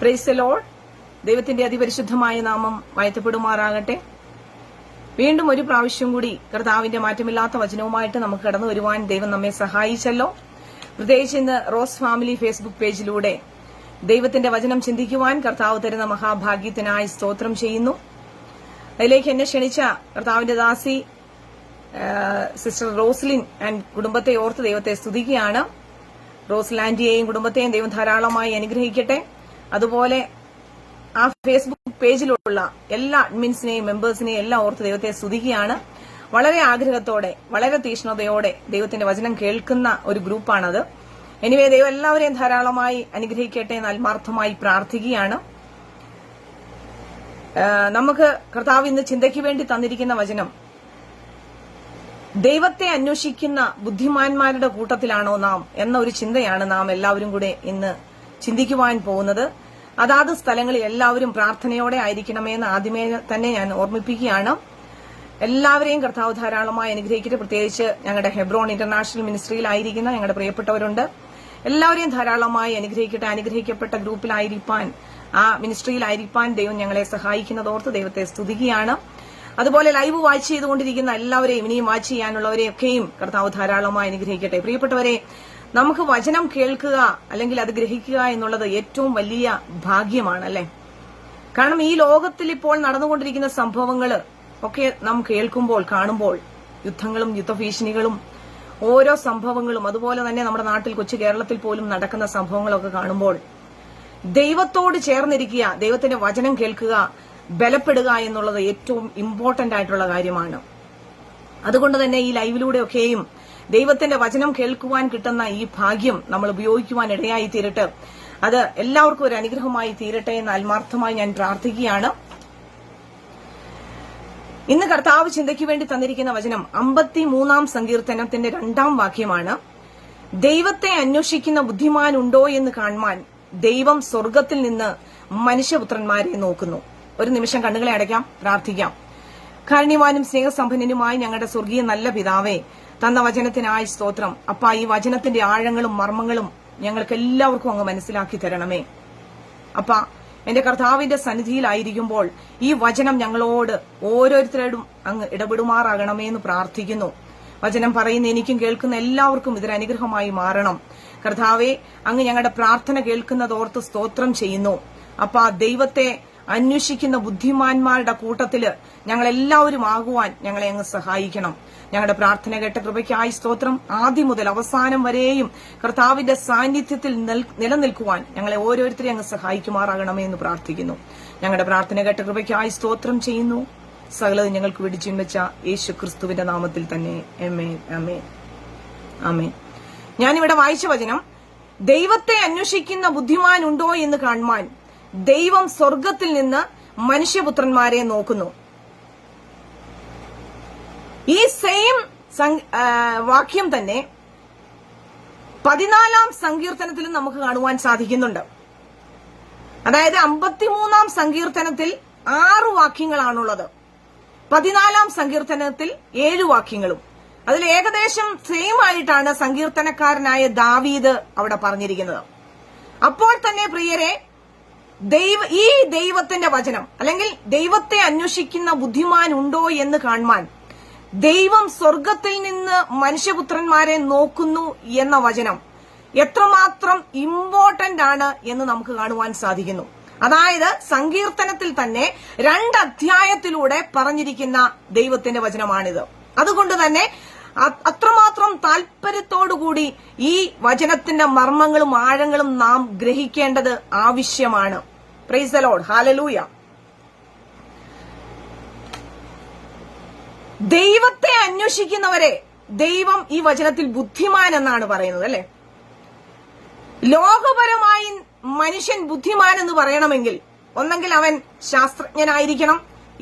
Price the Lord. ദൈവത്തിന്റെ അതിപരിശുദ്ധമായ നാമം വാഴ്ത്തപ്പെടുമാറാകട്ടെ. വീണ്ടും ഒരു പ്രാവശ്യം കൂടി കർത്താവിന്റെ മാറ്റമില്ലാത്ത വചനവുമായിട്ട് നമുക്ക് കടന്നു വരുവാൻ ദൈവം നമ്മെ സഹായിച്ചല്ലോ. പ്രത്യേകിച്ച് ഇന്ന് റോസ് ഫാമിലി ഫേസ്ബുക്ക് പേജിലൂടെ ദൈവത്തിന്റെ വചനം ചിന്തിക്കുവാൻ കർത്താവ് തരുന്ന മഹാഭാഗ്യത്തിനായി സ്തോത്രം ചെയ്യുന്നു. അതിലേക്ക് എന്നെ ക്ഷണിച്ച കർത്താവിന്റെ ദാസി സിസ്റ്റർ റോസ്ലിൻ ആൻഡ് കുടുംബത്തെ ഓർത്ത് ദൈവത്തെ സ്തുതിക്കുകയാണ്. റോസ്ലാൻഡിയെയും കുടുംബത്തെയും ദൈവം ധാരാളമായി അനുഗ്രഹിക്കട്ടെ. അതുപോലെ ആ ഫേസ്ബുക്ക് പേജിലുള്ള എല്ലാ അഡ്മിൻസിനെയും മെമ്പേഴ്സിനെയും എല്ലാം ഓർത്ത് ദൈവത്തെ സ്തുതിക്കുകയാണ്. വളരെ ആഗ്രഹത്തോടെ വളരെ തീഷ്ണതയോടെ ദൈവത്തിന്റെ വചനം കേൾക്കുന്ന ഒരു ഗ്രൂപ്പാണത്. എനിവേ ദൈവം എല്ലാവരെയും ധാരാളമായി അനുഗ്രഹിക്കട്ടെ എന്ന് ആത്മാർത്ഥമായി പ്രാർത്ഥിക്കുകയാണ്. നമുക്ക് കർത്താവ് ഇന്ന് ചിന്തയ്ക്ക് വേണ്ടി തന്നിരിക്കുന്ന വചനം, ദൈവത്തെ അന്വേഷിക്കുന്ന ബുദ്ധിമാന്മാരുടെ കൂട്ടത്തിലാണോ നാം എന്ന ഒരു ചിന്തയാണ് നാം എല്ലാവരും കൂടെ ഇന്ന് ചിന്തിക്കുവാൻ പോകുന്നത്. അതാത് സ്ഥലങ്ങളിൽ എല്ലാവരും പ്രാർത്ഥനയോടെ ആയിരിക്കണമേ എന്ന് ആദ്യമേ തന്നെ ഞാൻ ഓർമ്മിപ്പിക്കുകയാണ്. എല്ലാവരെയും കർത്താവ് ധാരാളമായി അനുഗ്രഹിക്കട്ടെ. പ്രത്യേകിച്ച് ഞങ്ങളുടെ ഹെബ്രോൺ ഇന്റർനാഷണൽ മിനിസ്ട്രിയിലായിരിക്കുന്ന ഞങ്ങളുടെ പ്രിയപ്പെട്ടവരുണ്ട്. എല്ലാവരെയും ധാരാളമായി അനുഗ്രഹിക്കട്ടെ. അനുഗ്രഹിക്കപ്പെട്ട ഗ്രൂപ്പിലായിരിക്കാൻ, ആ മിനിസ്ട്രിയിലായിരിക്കാൻ ദൈവം ഞങ്ങളെ സഹായിക്കുന്നതോർത്ത് ദൈവത്തെ സ്തുതിക്കുകയാണ്. അതുപോലെ ലൈവ് വാച്ച് ചെയ്തുകൊണ്ടിരിക്കുന്ന എല്ലാവരെയും, ഇനിയും വാച്ച് ചെയ്യാനുള്ളവരെയൊക്കെയും കർത്താവ് ധാരാളമായി അനുഗ്രഹിക്കട്ടെ. പ്രിയപ്പെട്ടവരെ, നമുക്ക് വചനം കേൾക്കുക അല്ലെങ്കിൽ അത് ഗ്രഹിക്കുക എന്നുള്ളത് ഏറ്റവും വലിയ ഭാഗ്യമാണ്, അല്ലെ? കാരണം ഈ ലോകത്തിൽ ഇപ്പോൾ നടന്നുകൊണ്ടിരിക്കുന്ന സംഭവങ്ങൾ ഒക്കെ നാം കേൾക്കുമ്പോൾ, കാണുമ്പോൾ, യുദ്ധങ്ങളും യുദ്ധഭീഷണികളും ഓരോ സംഭവങ്ങളും, അതുപോലെ തന്നെ നമ്മുടെ നാട്ടിൽ, കൊച്ചു കേരളത്തിൽ പോലും നടക്കുന്ന സംഭവങ്ങളൊക്കെ കാണുമ്പോൾ ദൈവത്തോട് ചേർന്നിരിക്കുക, ദൈവത്തിന്റെ വചനം കേൾക്കുക, ബലപ്പെടുക എന്നുള്ളത് ഏറ്റവും ഇമ്പോർട്ടന്റ് ആയിട്ടുള്ള കാര്യമാണ്. അതുകൊണ്ട് തന്നെ ഈ ലൈവിലൂടെയൊക്കെയും ദൈവത്തിന്റെ വചനം കേൾക്കുവാൻ കിട്ടുന്ന ഈ ഭാഗ്യം നമ്മൾ ഉപയോഗിക്കുവാൻ ഇടയായി തീരട്ടെ. അത് എല്ലാവർക്കും ഒരു അനുഗ്രഹമായി തീരട്ടെ എന്ന് ആത്മാർത്ഥമായി ഞാൻ പ്രാർത്ഥിക്കുകയാണ്. ഇന്ന് കർത്താവ് ചിന്തയ്ക്ക് വേണ്ടി തന്നിരിക്കുന്ന വചനം 53-ാം സങ്കീർത്തനത്തിന്റെ 2-ാം വാക്യമാണ്. ദൈവത്തെ അന്വേഷിക്കുന്ന ബുദ്ധിമാൻ ഉണ്ടോ എന്ന് കാണുവാൻ ദൈവം സ്വർഗത്തിൽ നിന്ന് മനുഷ്യപുത്രന്മാരെ നോക്കുന്നു. ഒരു നിമിഷം കണ്ണുകളെ അടയ്ക്കാം, പ്രാർത്ഥിക്കാം. കാരുണ്യവാനും സ്നേഹസമ്പന്നനുമായി ഞങ്ങളുടെ സ്വർഗീയ നല്ല പിതാവേ, തന്ന വചനത്തിനായി സ്തോത്രം. അപ്പ ഈ വചനത്തിന്റെ ആഴങ്ങളും മർമ്മങ്ങളും ഞങ്ങൾക്ക് എല്ലാവർക്കും അങ്ങ് മനസ്സിലാക്കി തരണമേ. അപ്പ എന്റെ കർത്താവിന്റെ സന്നിധിയിലായിരിക്കുമ്പോൾ ഈ വചനം ഞങ്ങളോട് ഓരോരുത്തരോടും അങ്ങ് ഇടപെടുമാറാകണമേ എന്ന് പ്രാർത്ഥിക്കുന്നു. വചനം പറയുന്ന എനിക്കും കേൾക്കുന്ന എല്ലാവർക്കും ഇതൊരു അനുഗ്രഹമായി മാറണം. കർത്താവെ, അങ്ങ് ഞങ്ങളുടെ പ്രാർത്ഥന കേൾക്കുന്നതോർത്ത് സ്തോത്രം ചെയ്യുന്നു. അപ്പ ദൈവത്തെ അന്വേഷിക്കുന്ന ബുദ്ധിമാന്മാരുടെ കൂട്ടത്തില് ഞങ്ങളെല്ലാവരും ആകുവാൻ ഞങ്ങളെ അങ്ങ് സഹായിക്കണം. ഞങ്ങളുടെ പ്രാർത്ഥന കേട്ട കൃപയ്ക്കായി സ്തോത്രം. ആദ്യം മുതൽ അവസാനം വരെയും കർത്താവിന്റെ സാന്നിധ്യത്തിൽ നിലനിൽക്കുവാൻ ഞങ്ങളെ ഓരോരുത്തരെയും അങ്ങ് സഹായിക്കുമാറാകണമേ എന്ന് പ്രാർത്ഥിക്കുന്നു. ഞങ്ങളുടെ പ്രാർത്ഥന കേട്ട കൃപയ്ക്കായി സ്തോത്രം ചെയ്യുന്നു. സകലത് ഞങ്ങൾക്ക് വിടിച്ചും വെച്ച യേശു ക്രിസ്തുവിന്റെ നാമത്തിൽ തന്നെ ആമേൻ, ആമേൻ, ആമേൻ. ഞാനിവിടെ വായിച്ച വചനം, ദൈവത്തെ അന്വേഷിക്കുന്ന ബുദ്ധിമാൻ ഉണ്ടോ എന്ന് കാണുവാൻ ദൈവം സ്വർഗത്തിൽ നിന്ന് മനുഷ്യപുത്രന്മാരെ നോക്കുന്നു. ഈ സെയിം വാക്യം തന്നെ 14-ാം സങ്കീർത്തനത്തിലും നമുക്ക് കാണുവാൻ സാധിക്കുന്നുണ്ട്. അതായത് 53-ാം സങ്കീർത്തനത്തിൽ 6 വാക്യങ്ങളാണുള്ളത്, 14-ാം സങ്കീർത്തനത്തിൽ 7 വാക്യങ്ങളും. അതിൽ ഏകദേശം സെയിം ആയിട്ടാണ് സങ്കീർത്തനക്കാരനായ ദാവീദ് അവിടെ പറഞ്ഞിരിക്കുന്നത്. അപ്പോൾ തന്നെ പ്രിയരെ, ഈ ദൈവത്തിന്റെ വചനം അല്ലെങ്കിൽ ദൈവത്തെ അന്വേഷിക്കുന്ന ബുദ്ധിമാൻ ഉണ്ടോ എന്ന് കാണുവാൻ ദൈവം സ്വർഗത്തിൽ നിന്ന് മനുഷ്യപുത്രന്മാരെ നോക്കുന്നു എന്ന വചനം എത്രമാത്രം ഇമ്പോർട്ടന്റ് ആണ് എന്ന് നമുക്ക് കാണുവാൻ സാധിക്കുന്നു. അതായത് സങ്കീർത്തനത്തിൽ തന്നെ 2 അധ്യായത്തിലൂടെ പറഞ്ഞിരിക്കുന്ന ദൈവത്തിന്റെ വചനമാണിത്. അതുകൊണ്ട് തന്നെ അത്രമാത്രം താല്പര്യത്തോടുകൂടി ഈ വചനത്തിന്റെ മർമ്മങ്ങളും ആഴങ്ങളും നാം ഗ്രഹിക്കേണ്ടത് ആവശ്യമാണ്. Price the Lord, hallelujah. ദൈവത്തെ അന്വേഷിക്കുന്നവരെ ദൈവം ഈ വചനത്തിൽ ബുദ്ധിമാൻ എന്നാണ് പറയുന്നത്, അല്ലെ? ലോകപരമായി മനുഷ്യൻ ബുദ്ധിമാൻ എന്ന് പറയണമെങ്കിൽ ഒന്നെങ്കിൽ അവൻ ശാസ്ത്രജ്ഞനായിരിക്കണം,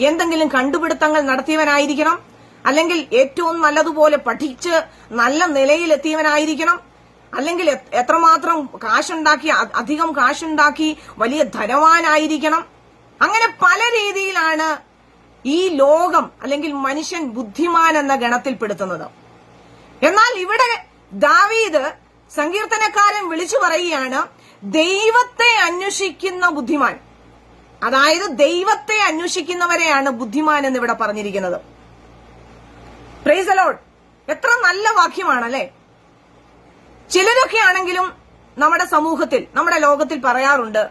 എന്തെങ്കിലും കണ്ടുപിടുത്തങ്ങൾ നടത്തിയവനായിരിക്കണം, അല്ലെങ്കിൽ ഏറ്റവും നല്ലതുപോലെ പഠിച്ച് നല്ല നിലയിലെത്തിയവനായിരിക്കണം, അല്ലെങ്കിൽ എത്രമാത്രം കാശുണ്ടാക്കി, അധികം കാശുണ്ടാക്കി വലിയ ധനവാനായിരിക്കണം. അങ്ങനെ പല രീതിയിലാണ് ഈ ലോകം അല്ലെങ്കിൽ മനുഷ്യൻ ബുദ്ധിമാൻ എന്ന ഗണത്തിൽപ്പെടുത്തുന്നത്. എന്നാൽ ഇവിടെ ദാവീദ് സങ്കീർത്തനക്കാരൻ വിളിച്ചു പറയുകയാണ്, ദൈവത്തെ അന്വേഷിക്കുന്ന ബുദ്ധിമാൻ, അതായത് ദൈവത്തെ അന്വേഷിക്കുന്നവരെയാണ് ബുദ്ധിമാൻ എന്ന് ഇവിടെ പറഞ്ഞിരിക്കുന്നത്. Price the Lord. എത്ര നല്ല വാക്യമാണല്ലേ. ചിലരൊക്കെ ആണെങ്കിലും നമ്മുടെ സമൂഹത്തിൽ, നമ്മുടെ ലോകത്തിൽ പറയാറുണ്ട്,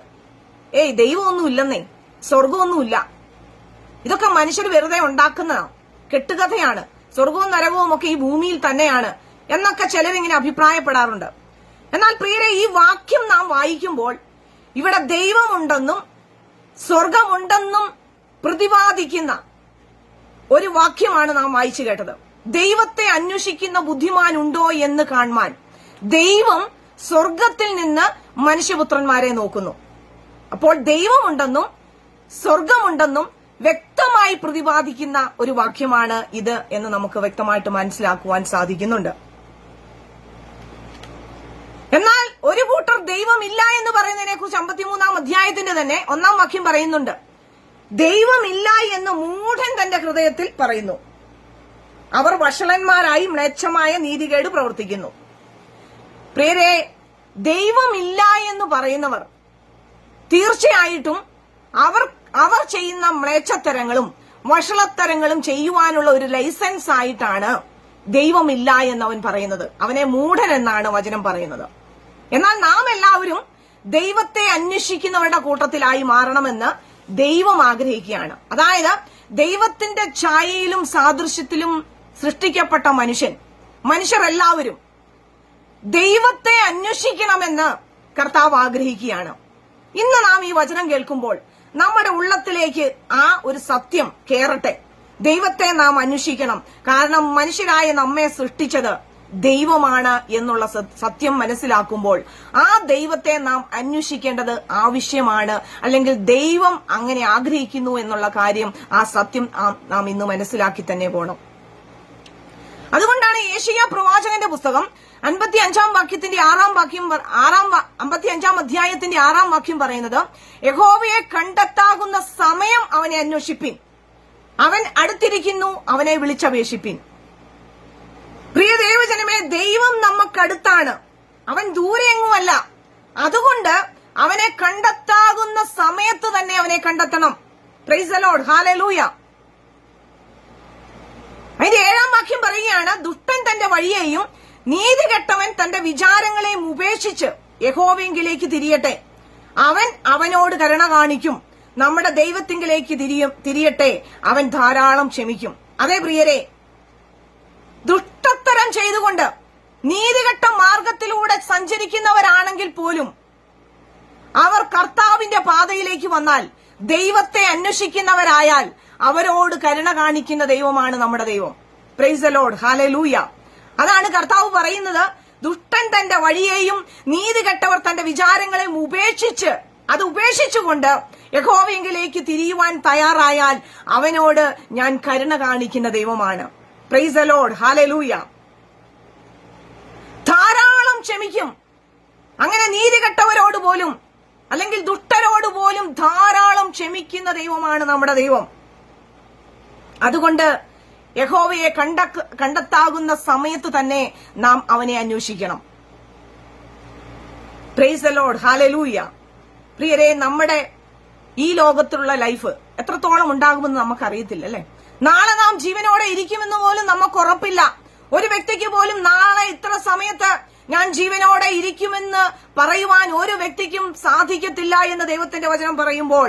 ദൈവമൊന്നുമില്ലെന്നേ, സ്വർഗമൊന്നുമില്ല, ഇതൊക്കെ മനുഷ്യർ വെറുതെ ഉണ്ടാക്കുന്ന കെട്ടുകഥയാണ്, സ്വർഗവും നരകവും ഒക്കെ ഈ ഭൂമിയിൽ തന്നെയാണ് എന്നൊക്കെ ചിലരിങ്ങനെ അഭിപ്രായപ്പെടാറുണ്ട്. എന്നാൽ പ്രിയരെ, ഈ വാക്യം നാം വായിക്കുമ്പോൾ ഇവിടെ ദൈവമുണ്ടെന്നും സ്വർഗമുണ്ടെന്നും പ്രതിപാദിക്കുന്ന ഒരു വാക്യമാണ് നാം വായിച്ചു കേട്ടത്. ദൈവത്തെ അന്വേഷിക്കുന്ന ബുദ്ധിമാൻ ഉണ്ടോ എന്ന് കാണുവാൻ ദൈവം സ്വർഗത്തിൽ നിന്ന് മനുഷ്യപുത്രന്മാരെ നോക്കുന്നു. അപ്പോൾ ദൈവമുണ്ടെന്നും സ്വർഗമുണ്ടെന്നും വ്യക്തമായി പ്രതിപാദിക്കുന്ന ഒരു വാക്യമാണ് ഇത് എന്ന് നമുക്ക് വ്യക്തമായിട്ട് മനസ്സിലാക്കുവാൻ സാധിക്കുന്നുണ്ട്. എന്നാൽ ഒരു കൂട്ടർ ദൈവമില്ല എന്ന് പറയുന്നതിനെ കുറിച്ച് 53-ാം അധ്യായത്തിന്റെ തന്നെ 1-ാം വാക്യം പറയുന്നുണ്ട്. ദൈവമില്ല എന്ന് മൂഢൻ തന്റെ ഹൃദയത്തിൽ പറയുന്നു, അവർ വഷളന്മാരായി മ്ലേച്ഛമായ നീതികേട് പ്രവർത്തിക്കുന്നു. പ്രിയരെ, ദൈവമില്ല എന്ന് പറയുന്നവർ തീർച്ചയായിട്ടും അവർ ചെയ്യുന്ന മ്ലേച്ഛത്തരങ്ങളും വഷളത്തരങ്ങളും ചെയ്യുവാനുള്ള ഒരു ലൈസൻസ് ആയിട്ടാണ് ദൈവമില്ല എന്നവൻ പറയുന്നത്. അവനെ മൂഢൻ എന്നാണ് വചനം പറയുന്നത്. എന്നാൽ നാം എല്ലാവരും ദൈവത്തെ അന്വേഷിക്കുന്നവരുടെ കൂട്ടത്തിലായി മാറണമെന്ന് ദൈവം ആഗ്രഹിക്കുകയാണ്. അതായത് ദൈവത്തിന്റെ ഛായയിലും സാദൃശ്യത്തിലും സൃഷ്ടിക്കപ്പെട്ട മനുഷ്യർ എല്ലാവരും ദൈവത്തെ അന്വേഷിക്കണമെന്ന് കർത്താവ് ആഗ്രഹിക്കുകയാണ്. ഇന്ന് നാം ഈ വചനം കേൾക്കുമ്പോൾ നമ്മുടെ ഉള്ളത്തിലേക്ക് ആ ഒരു സത്യം കേറട്ടെ. ദൈവത്തെ നാം അന്വേഷിക്കണം. കാരണം മനുഷ്യരായ നമ്മെ സൃഷ്ടിച്ചത് ദൈവമാണ് എന്നുള്ള സത്യം മനസ്സിലാക്കുമ്പോൾ ആ ദൈവത്തെ നാം അന്വേഷിക്കേണ്ടത് ആവശ്യമാണ്. അല്ലെങ്കിൽ ദൈവം അങ്ങനെ ആഗ്രഹിക്കുന്നു എന്നുള്ള കാര്യം, ആ സത്യം നാം ഇന്ന് മനസ്സിലാക്കി തന്നെ പോകണം. അതുകൊണ്ടാണ് യേശയ്യാ പ്രവാചകന്റെ പുസ്തകം 55-ാം വാക്യത്തിന്റെ 6-ാം വാക്യം 55-ാം അധ്യായത്തിന്റെ 6-ാം വാക്യം പറയുന്നത്, യഹോവയെ കണ്ടെത്താകുന്ന സമയം അവനെ അന്വേഷിപ്പിൻ, അവൻ അടുത്തിരിക്കുന്നു, അവനെ വിളിച്ചപേക്ഷിപ്പിൻ. പ്രിയ ദൈവജനമേ, ദൈവം നമുക്കടുത്താണ്, അവൻ ദൂരെയെങ്ങുമല്ല. അതുകൊണ്ട് അവനെ കണ്ടെത്താകുന്ന സമയത്ത് തന്നെ അവനെ കണ്ടെത്തണം. Price the Lord, hallelujah. അതിന്റെ 7-ാം വാക്യം പറയുകയാണ്, ദുഷ്ടൻ തന്റെ വഴിയെയും നീതികെട്ടവൻ തന്റെ വിചാരങ്ങളെയും ഉപേക്ഷിച്ച് യഹോവയെങ്കിലേക്ക് തിരിയട്ടെ, അവൻ അവനോട് കരുണ കാണിക്കും. നമ്മുടെ ദൈവത്തിങ്കിലേക്ക് തിരിയട്ടെ, അവൻ ധാരാളം ക്ഷമിക്കും. അതേ പ്രിയരെ, ദുഷ്ടത്തരം ചെയ്തുകൊണ്ട് നീതികെട്ട മാർഗത്തിലൂടെ സഞ്ചരിക്കുന്നവരാണെങ്കിൽ പോലും അവർ കർത്താവിന്റെ പാതയിലേക്ക് വന്നാൽ, ദൈവത്തെ അന്വേഷിക്കുന്നവരായാൽ അവരോട് കരുണ കാണിക്കുന്ന ദൈവമാണ് നമ്മുടെ ദൈവം. Price the Lord, hallelujah. അതാണ് കർത്താവ് പറയുന്നത്, ദുഷ്ടൻ തന്റെ വഴിയെയും നീതികെട്ടവർ തന്റെ വിചാരങ്ങളെയും ഉപേക്ഷിച്ചുകൊണ്ട് യഹോവയെങ്കിലേക്ക് തിരിയുവാൻ തയ്യാറായാൽ അവനോട് ഞാൻ കരുണ കാണിക്കുന്ന ദൈവമാണ്. Price the Lord, hallelujah. ധാരാളം ക്ഷമിക്കും. അങ്ങനെ നീതികെട്ടവരോട് പോലും അല്ലെങ്കിൽ ദുഷ്ടരോട് പോലും ധാരാളം ക്ഷമിക്കുന്ന ദൈവമാണ് നമ്മുടെ ദൈവം. അതുകൊണ്ട് യഹോവയെ കണ്ടെത്താകുന്ന സമയത്ത് തന്നെ നാം അവനെ അന്വേഷിക്കണം. Price the Lord, hallelujah. പ്രിയരെ, നമ്മുടെ ഈ ലോകത്തിലുള്ള ലൈഫ് എത്രത്തോളം ഉണ്ടാകുമെന്ന് നമുക്കറിയത്തില്ല, അല്ലെ? നാളെ നാം ജീവനോടെ ഇരിക്കുമെന്ന് പോലും നമുക്ക് ഉറപ്പില്ല. ഒരു വ്യക്തിക്ക് പോലും നാളെ ഇത്ര സമയത്ത് ഞാൻ ജീവനോടെ ഇരിക്കുമെന്ന് പറയുവാൻ ഒരു വ്യക്തിക്കും സാധിക്കത്തില്ല എന്ന് ദൈവത്തിന്റെ വചനം പറയുമ്പോൾ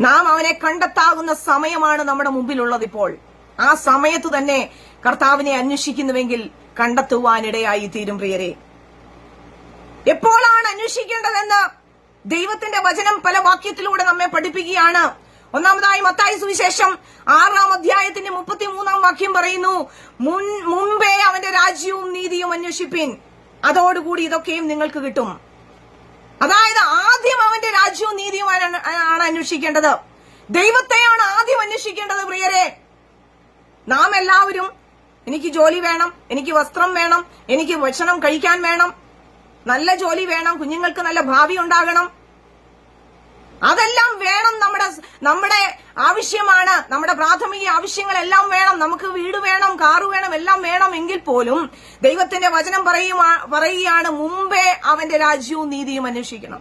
നാം അവനെ കണ്ടെത്താകുന്ന സമയമാണ് നമ്മുടെ മുമ്പിലുള്ളത്. ഇപ്പോൾ ആ സമയത്ത് തന്നെ കർത്താവിനെ അന്വേഷിക്കുന്നുവെങ്കിൽ കണ്ടെത്തുവാനിടയായി തീരും. പ്രിയരെ, എപ്പോഴാണ് അന്വേഷിക്കേണ്ടതെന്ന് ദൈവത്തിന്റെ വചനം പല വാക്യത്തിലൂടെ നമ്മെ പഠിപ്പിക്കുകയാണ്. ഒന്നാമതായി മത്തായി സുവിശേഷം 6-ാം അധ്യായത്തിന്റെ 33-ാം വാക്യം പറയുന്നു, മുൻപേ അവന്റെ രാജ്യവും നീതിയും അന്വേഷിപ്പിൻ, അതോടുകൂടി ഇതൊക്കെയും നിങ്ങൾക്ക് കിട്ടും. അതായത് ആദ്യം അവന്റെ രാജ്യവും നീതിയും ആണ് അന്വേഷിക്കേണ്ടത്. ദൈവത്തെയാണ് ആദ്യം അന്വേഷിക്കേണ്ടത്. പ്രിയരെ, നാം എല്ലാവരും എനിക്ക് ജോലി വേണം, എനിക്ക് വസ്ത്രം വേണം, എനിക്ക് ഭക്ഷണം കഴിക്കാൻ വേണം, നല്ല ജോലി വേണം, കുഞ്ഞുങ്ങൾക്ക് നല്ല ഭാവി ഉണ്ടാകണം, അതെല്ലാം വേണം. നമ്മുടെ ആവശ്യമാണ്. നമ്മുടെ പ്രാഥമിക ആവശ്യങ്ങളെല്ലാം വേണം. നമുക്ക് വീട് വേണം, കാറ് വേണം, എല്ലാം വേണം. എങ്കിൽ പോലും ദൈവത്തിന്റെ വചനം പറയുകയാണ്, മുമ്പേ അവന്റെ രാജ്യവും നീതിയും അന്വേഷിക്കണം.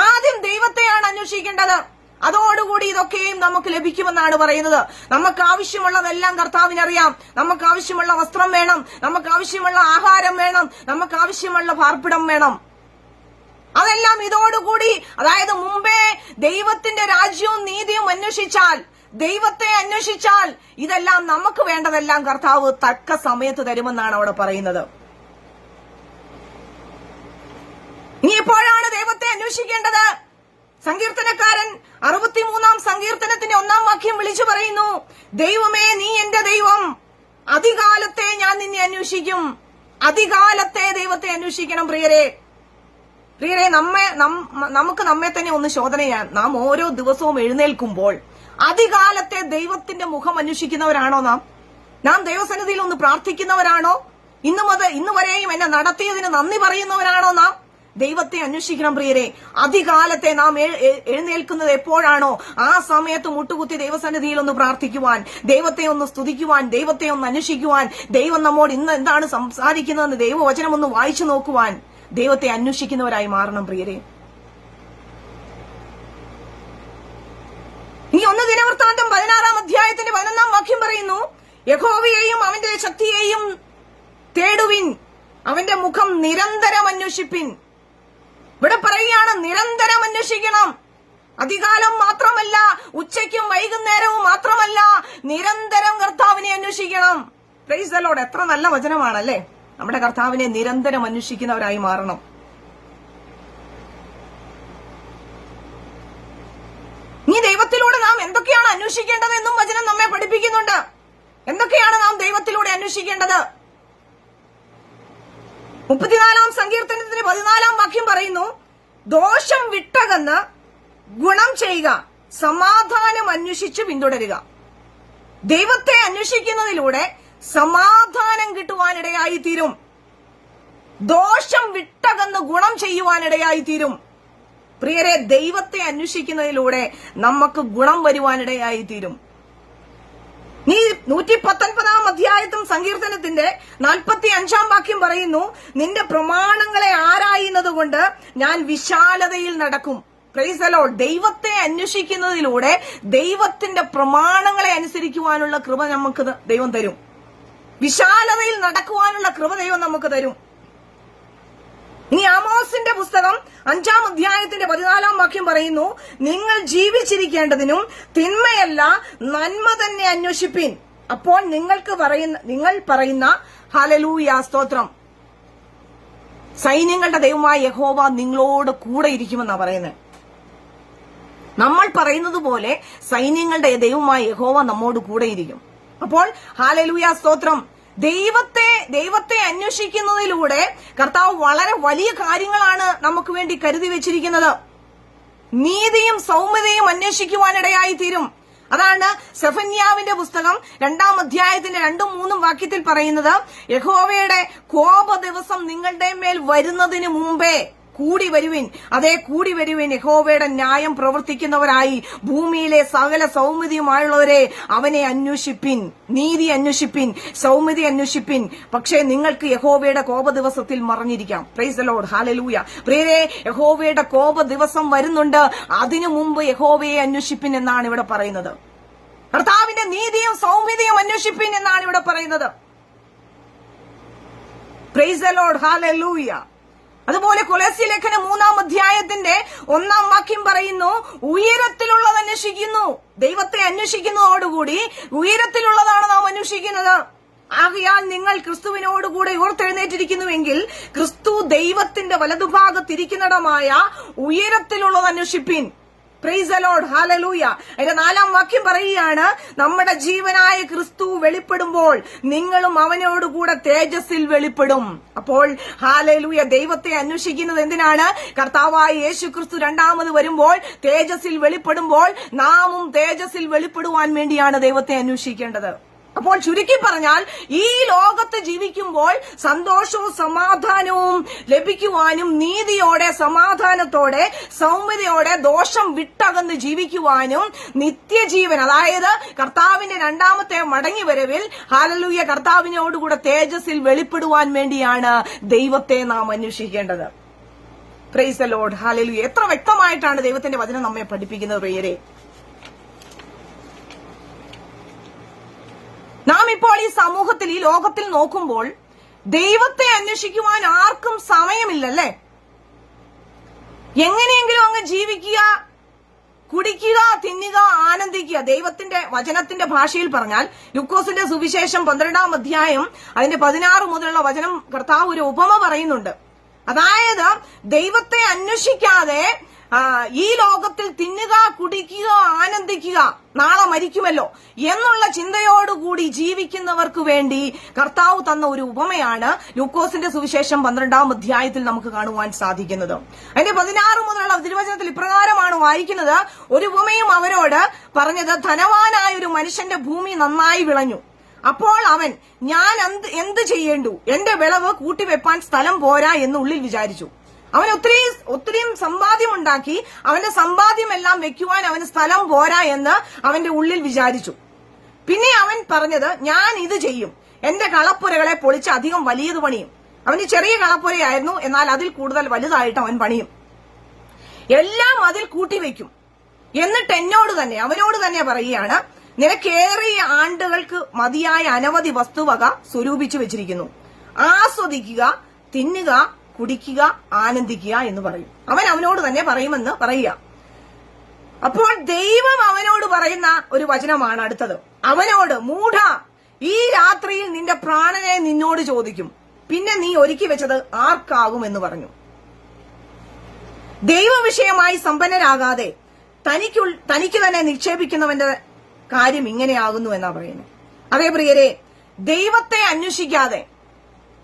ആദ്യം ദൈവത്തെയാണ് അന്വേഷിക്കേണ്ടത്. അതോടുകൂടി ഇതൊക്കെയും നമുക്ക് ലഭിക്കുമെന്നാണ് പറയുന്നത്. നമുക്ക് ആവശ്യമുള്ളതെല്ലാം കർത്താവിനറിയാം. നമുക്ക് ആവശ്യമുള്ള വസ്ത്രം വേണം, നമുക്ക് ആവശ്യമുള്ള ആഹാരം വേണം, നമുക്ക് ആവശ്യമുള്ള പാർപ്പിടം വേണം. അതെല്ലാം ഇതോടുകൂടി, അതായത് മുമ്പേ ദൈവത്തിന്റെ രാജ്യവും നീതിയും അന്വേഷിച്ചാൽ, ദൈവത്തെ അന്വേഷിച്ചാൽ ഇതെല്ലാം നമുക്ക് വേണ്ടതെല്ലാം കർത്താവ് തക്ക സമയത്ത് തരുമെന്നാണ് അവിടെ പറയുന്നത്. ഇനി എപ്പോഴാണ് ദൈവത്തെ അന്വേഷിക്കേണ്ടത്? സങ്കീർത്തനക്കാരൻ 63-ാം സങ്കീർത്തനത്തിന്റെ 1-ാം വാക്യം വിളിച്ചു പറയുന്നു, ദൈവമേ നീ എന്റെ ദൈവം, അതികാലത്തെ ഞാൻ നിന്നെ അന്വേഷിക്കും. അതികാലത്തെ ദൈവത്തെ അന്വേഷിക്കണം. പ്രിയരെ, നമുക്ക് നമ്മെ തന്നെ ഒന്ന് ശോധന ചെയ്യാൻ. നാം ഓരോ ദിവസവും എഴുന്നേൽക്കുമ്പോൾ അതികാലത്തെ ദൈവത്തിന്റെ മുഖം അന്വേഷിക്കുന്നവരാണോ? നാം ദൈവസന്നിധിയിൽ ഒന്ന് പ്രാർത്ഥിക്കുന്നവരാണോ? ഇന്ന് വരെയും എന്നെ നടത്തിയതിന് നന്ദി പറയുന്നവരാണോ നാം? ദൈവത്തെ അന്വേഷിക്കണം പ്രിയരെ. അതികാലത്തെ നാം എഴുന്നേൽക്കുന്നത് എപ്പോഴാണോ ആ സമയത്ത് മുട്ടുകുത്തി ദൈവസന്നിധിയിൽ ഒന്ന് പ്രാർത്ഥിക്കുവാൻ, ദൈവത്തെ ഒന്ന് സ്തുതിക്കുവാൻ, ദൈവത്തെ ഒന്ന് അന്വേഷിക്കുവാൻ, ദൈവം നമ്മോട് ഇന്ന് എന്താണ് സംസാരിക്കുന്നതെന്ന് ദൈവവചനം ഒന്ന് വായിച്ചു നോക്കുവാൻ ദൈവത്തെ അന്വേഷിക്കുന്നവരായി മാറണം പ്രിയരെ. ഇനി 1 ദിനവൃത്താന്തം 16-ാം അധ്യായത്തിന്റെ 11-ാം വാക്യം പറയുന്നു, യഹോവയെയും അവന്റെ ശക്തിയെയും തേടുവിൻ, അവന്റെ മുഖം നിരന്തരം അന്വേഷിപ്പിൻ. ഇവിടെ പറയുകയാണ്, നിരന്തരം അന്വേഷിക്കണം. അധികാലം മാത്രമല്ല, ഉച്ചയ്ക്കും വൈകുന്നേരവും മാത്രമല്ല, നിരന്തരം കർത്താവിനെ അന്വേഷിക്കണം. Price the Lord. എത്ര നല്ല വചനമാണല്ലേ. നമ്മുടെ കർത്താവിനെ നിരന്തരം അന്വേഷിക്കുന്നവരായി മാറണം. ഈ ദൈവത്തിലൂടെ നാം എന്തൊക്കെയാണ് അന്വേഷിക്കേണ്ടതെന്നും വചനം നമ്മെ പഠിപ്പിക്കുന്നുണ്ട്. എന്തൊക്കെയാണ് നാം ദൈവത്തിലൂടെ അന്വേഷിക്കേണ്ടത്? 34-ാം സങ്കീർത്തനത്തിന്റെ 14-ാം വാക്യം പറയുന്നു, ദോഷം വിട്ടകന്ന് ഗുണം ചെയ്യുക, സമാധാനം അന്വേഷിച്ചു പിന്തുടരുക. ദൈവത്തെ അന്വേഷിക്കുന്നതിലൂടെ സമാധാനം കിട്ടുവാനിടയായി തീരും. ദോഷം വിട്ടകന്ന് ഗുണം ചെയ്യുവാനിടയായി തീരും. പ്രിയരെ, ദൈവത്തെ അന്വേഷിക്കുന്നതിലൂടെ നമുക്ക് ഗുണം വരുവാനിടയായി തീരും. നീ 119-ാം അധ്യായത്തും സങ്കീർത്തനത്തിന്റെ 45-ാം വാക്യം പറയുന്നു, നിന്റെ പ്രമാണങ്ങളെ ആരായുന്നത് കൊണ്ട് ഞാൻ വിശാലതയിൽ നടക്കും. Price the Lord. ദൈവത്തെ അന്വേഷിക്കുന്നതിലൂടെ ദൈവത്തിന്റെ പ്രമാണങ്ങളെ അനുസരിക്കുവാനുള്ള കൃപ നമുക്ക് ദൈവം തരും. വിശാലതയിൽ നടക്കുവാനുള്ള കൃപ ദൈവം നമുക്ക് തരും. ഇനി ആമോസിന്റെ പുസ്തകം 5-ാം അധ്യായത്തിന്റെ 14-ാം വാക്യം പറയുന്നു, നിങ്ങൾ ജീവിച്ചിരിക്കേണ്ടതിനും തിന്മയല്ല നന്മ തന്നെ അന്വേഷിപ്പിൻ, അപ്പോൾ നിങ്ങൾ പറയുന്ന ഹല്ലേലൂയ സ്തോത്രം. സൈന്യങ്ങളുടെ ദൈവമായ യഹോവ നിങ്ങളോട് കൂടെ ഇരിക്കുമെന്നാ പറയുന്നത്. നമ്മൾ പറയുന്നത് പോലെ സൈന്യങ്ങളുടെ ദൈവമായ യഹോവ നമ്മോട് കൂടെ ഇരിക്കും. അപ്പോൾ ഹല്ലേലൂയ സ്തോത്രം. ദൈവത്തെ അന്വേഷിക്കുന്നതിലൂടെ കർത്താവ് വളരെ വലിയ കാര്യങ്ങളാണ് നമുക്ക് വേണ്ടി കരുതി വെച്ചിരിക്കുന്നത്. നീതിയും സൗമ്യതയും അന്വേഷിക്കുവാനിടയായി തീരും. അതാണ് സെഫന്യാവിന്റെ പുസ്തകം 2-ാം അധ്യായത്തിന്റെ 2-3 വാക്യത്തിൽ പറയുന്നത്, യഹോവയുടെ കോപ ദിവസം നിങ്ങളുടെ മേൽ വരുന്നതിന് മുമ്പേ കൂടി വരുവിൻ. അതേ, കൂടി വരുവിൻ. യഹോവയുടെ ന്യായം പ്രവർത്തിക്കുന്നവരായി ഭൂമിയിലെ സകല സൗമ്യതയുമായുള്ളവരെ അവനെ അന്വേഷിപ്പിൻ. നീതി അന്വേഷിപ്പിൻ, സൗമ്യത അന്വേഷിപ്പിൻ. പക്ഷേ നിങ്ങൾക്ക് യഹോവയുടെ കോപ ദിവസത്തിൽ മറഞ്ഞിരിക്കാം. Praise the Lord. ഹല്ലേലൂയ. പ്രിയരേ, യഹോവയുടെ കോപ ദിവസം വരുന്നുണ്ട്. അതിനു മുമ്പ് യഹോവയെ അന്വേഷിപ്പിൻ എന്നാണ് ഇവിടെ പറയുന്നത്. കർത്താവിന്റെ നീതിയും സൗമ്യതയും അന്വേഷിപ്പിൻ എന്നാണ് ഇവിടെ പറയുന്നത്. Price the Lord. ഹല്ലേലൂയ. അതുപോലെ കൊലോസ്യ ലേഖനം 3-ാം അധ്യായത്തിന്റെ 1-ാം വാക്യം പറയുന്നു, ഉയരത്തിലുള്ളത് അന്വേഷിക്കുന്നു. ദൈവത്തെ അന്വേഷിക്കുന്നതോടുകൂടി ഉയരത്തിലുള്ളതാണ് നാം അന്വേഷിക്കുന്നത്. ആകയാൽ നിങ്ങൾ ക്രിസ്തുവിനോടുകൂടെ ഉയർത്തെഴുന്നേറ്റിരിക്കുന്നുവെങ്കിൽ ക്രിസ്തു ദൈവത്തിന്റെ വലതുഭാഗത്തിരിക്കുന്നിടമായ ഉയരത്തിലുള്ളത് അന്വേഷിപ്പിൻ. Praise the Lord. ഹല്ലേലൂയ. അതിന്റെ 4-ാം വാക്യം പറയുകയാണ്, നമ്മുടെ ജീവനായ ക്രിസ്തു വെളിപ്പെടുമ്പോൾ നിങ്ങളും അവനോടുകൂടെ തേജസ്സിൽ വെളിപ്പെടും. അപ്പോൾ ഹല്ലേലൂയ, ദൈവത്തെ അന്വേഷിക്കുന്നത് എന്തിനാണ്? കർത്താവായ യേശു ക്രിസ്തു രണ്ടാമത് വരുമ്പോൾ തേജസ്സിൽ വെളിപ്പെടുമ്പോൾ നാമും തേജസ്സിൽ വെളിപ്പെടുവാൻ വേണ്ടിയാണ് ദൈവത്തെ അന്വേഷിക്കേണ്ടത്. അപ്പോൾ ചുരുക്കി പറഞ്ഞാൽ ഈ ലോകത്ത് ജീവിക്കുമ്പോൾ സന്തോഷവും സമാധാനവും ലഭിക്കുവാനും നീതിയോടെ സമാധാനത്തോടെ സൗമ്യതയോടെ ദോഷം വിട്ടകന്ന് ജീവിക്കുവാനും നിത്യജീവൻ, അതായത് കർത്താവിന്റെ രണ്ടാമത്തെ മടങ്ങിവരവിൽ ഹല്ലേലൂയ കർത്താവിനോടുകൂടെ തേജസ്സിൽ വെളിപ്പെടുവാൻ വേണ്ടിയാണ് ദൈവത്തെ നാം അന്വേഷിക്കേണ്ടത്. Praise the Lord. ഹല്ലേലൂയ. എത്ര വ്യക്തമായിട്ടാണ് ദൈവത്തിന്റെ വചനം നമ്മെ പഠിപ്പിക്കുന്നത് പ്രിയരെ. നാം ഇപ്പോൾ ഈ സമൂഹത്തിൽ ഈ ലോകത്തിൽ നോക്കുമ്പോൾ ദൈവത്തെ അന്വേഷിക്കുവാൻ ആർക്കും സമയമില്ലല്ലേ. എങ്ങനെയെങ്കിലും അങ്ങ് ജീവിക്കുക, കുടിക്കുക, തിന്നുക, ആനന്ദിക്കുക. ദൈവത്തിന്റെ വചനത്തിന്റെ ഭാഷയിൽ പറഞ്ഞാൽ ലൂക്കോസിന്റെ സുവിശേഷം 12-ാം അധ്യായം അതിന്റെ 16 മുതലുള്ള വചനം കർത്താവ് ഒരു ഉപമ പറയുന്നുണ്ട്. അതായത് ദൈവത്തെ അന്വേഷിക്കാതെ ഈ ലോകത്തിൽ തിന്നുക, കുടിക്കുക, ആനന്ദിക്കുക, നാളെ മരിക്കുമല്ലോ എന്നുള്ള ചിന്തയോടുകൂടി ജീവിക്കുന്നവർക്ക് വേണ്ടി കർത്താവ് തന്ന ഒരു ഉപമയാണ് ലൂക്കോസിന്റെ സുവിശേഷം 12-ാം അധ്യായത്തിൽ നമുക്ക് കാണുവാൻ സാധിക്കുന്നത്. അതിന്റെ 16 മുതലുള്ള തിരുവചനത്തിൽ ഇപ്രകാരമാണ് വായിക്കുന്നത്. ഒരു ഉപമയും അവരോട് പറഞ്ഞത്, ധനവാനായ ഒരു മനുഷ്യന്റെ ഭൂമി നന്നായി വിളഞ്ഞു. അപ്പോൾ അവൻ, ഞാൻ എന്ത് ചെയ്യേണ്ടു, എന്റെ വിളവ് കൂട്ടിവെപ്പാൻ സ്ഥലം പോരാ എന്ന് ഉള്ളിൽ വിചാരിച്ചു. അവൻ ഒത്തിരിയും സമ്പാദ്യമുണ്ടാക്കി, അവന്റെ സമ്പാദ്യമെല്ലാം വെക്കുവാൻ അവന് സ്ഥലം പോരാ എന്ന് അവന്റെ ഉള്ളിൽ വിചാരിച്ചു. പിന്നെ അവൻ പറഞ്ഞത്, ഞാൻ ഇത് ചെയ്യും, എന്റെ കളപ്പുരകളെ പൊളിച്ച് അധികം വലിയത് പണിയും. അവന് ചെറിയ കളപ്പുരയായിരുന്നു, എന്നാൽ അതിൽ കൂടുതൽ വലുതായിട്ട് അവൻ പണിയും, എല്ലാം അതിൽ കൂട്ടിവെക്കും. എന്നിട്ട് അവനോട് തന്നെ പറയുകയാണ്, നിനക്കേറിയ ആണ്ടുകൾക്ക് മതിയായ അനവധി വസ്തുവക സ്വരൂപിച്ചു വെച്ചിരിക്കുന്നു. ആസ്വദിക്കുക, തിന്നുക, കുടിക്കുക, ആനന്ദിക്കുക എന്ന് പറയും. അവനോട് തന്നെ പറയുമെന്ന് പറയുക. അപ്പോൾ ദൈവം അവനോട് പറയുന്ന ഒരു വചനമാണ് അടുത്തത്. അവനോട്, മൂഢ, ഈ രാത്രിയിൽ നിന്റെ പ്രാണനെ നിന്നോട് ചോദിക്കും, പിന്നെ നീ ഒരുക്കി വെച്ചത് ആർക്കാകും എന്ന് പറഞ്ഞു. ദൈവവിഷയമായി സമ്പന്നരാകാതെ തനിക്ക് തന്നെ നിക്ഷേപിക്കുന്നവന്റെ കാര്യം ഇങ്ങനെയാകുന്നു എന്നാ പറയുന്നത്. അതേ പ്രിയരെ, ദൈവത്തെ അന്വേഷിക്കാതെ,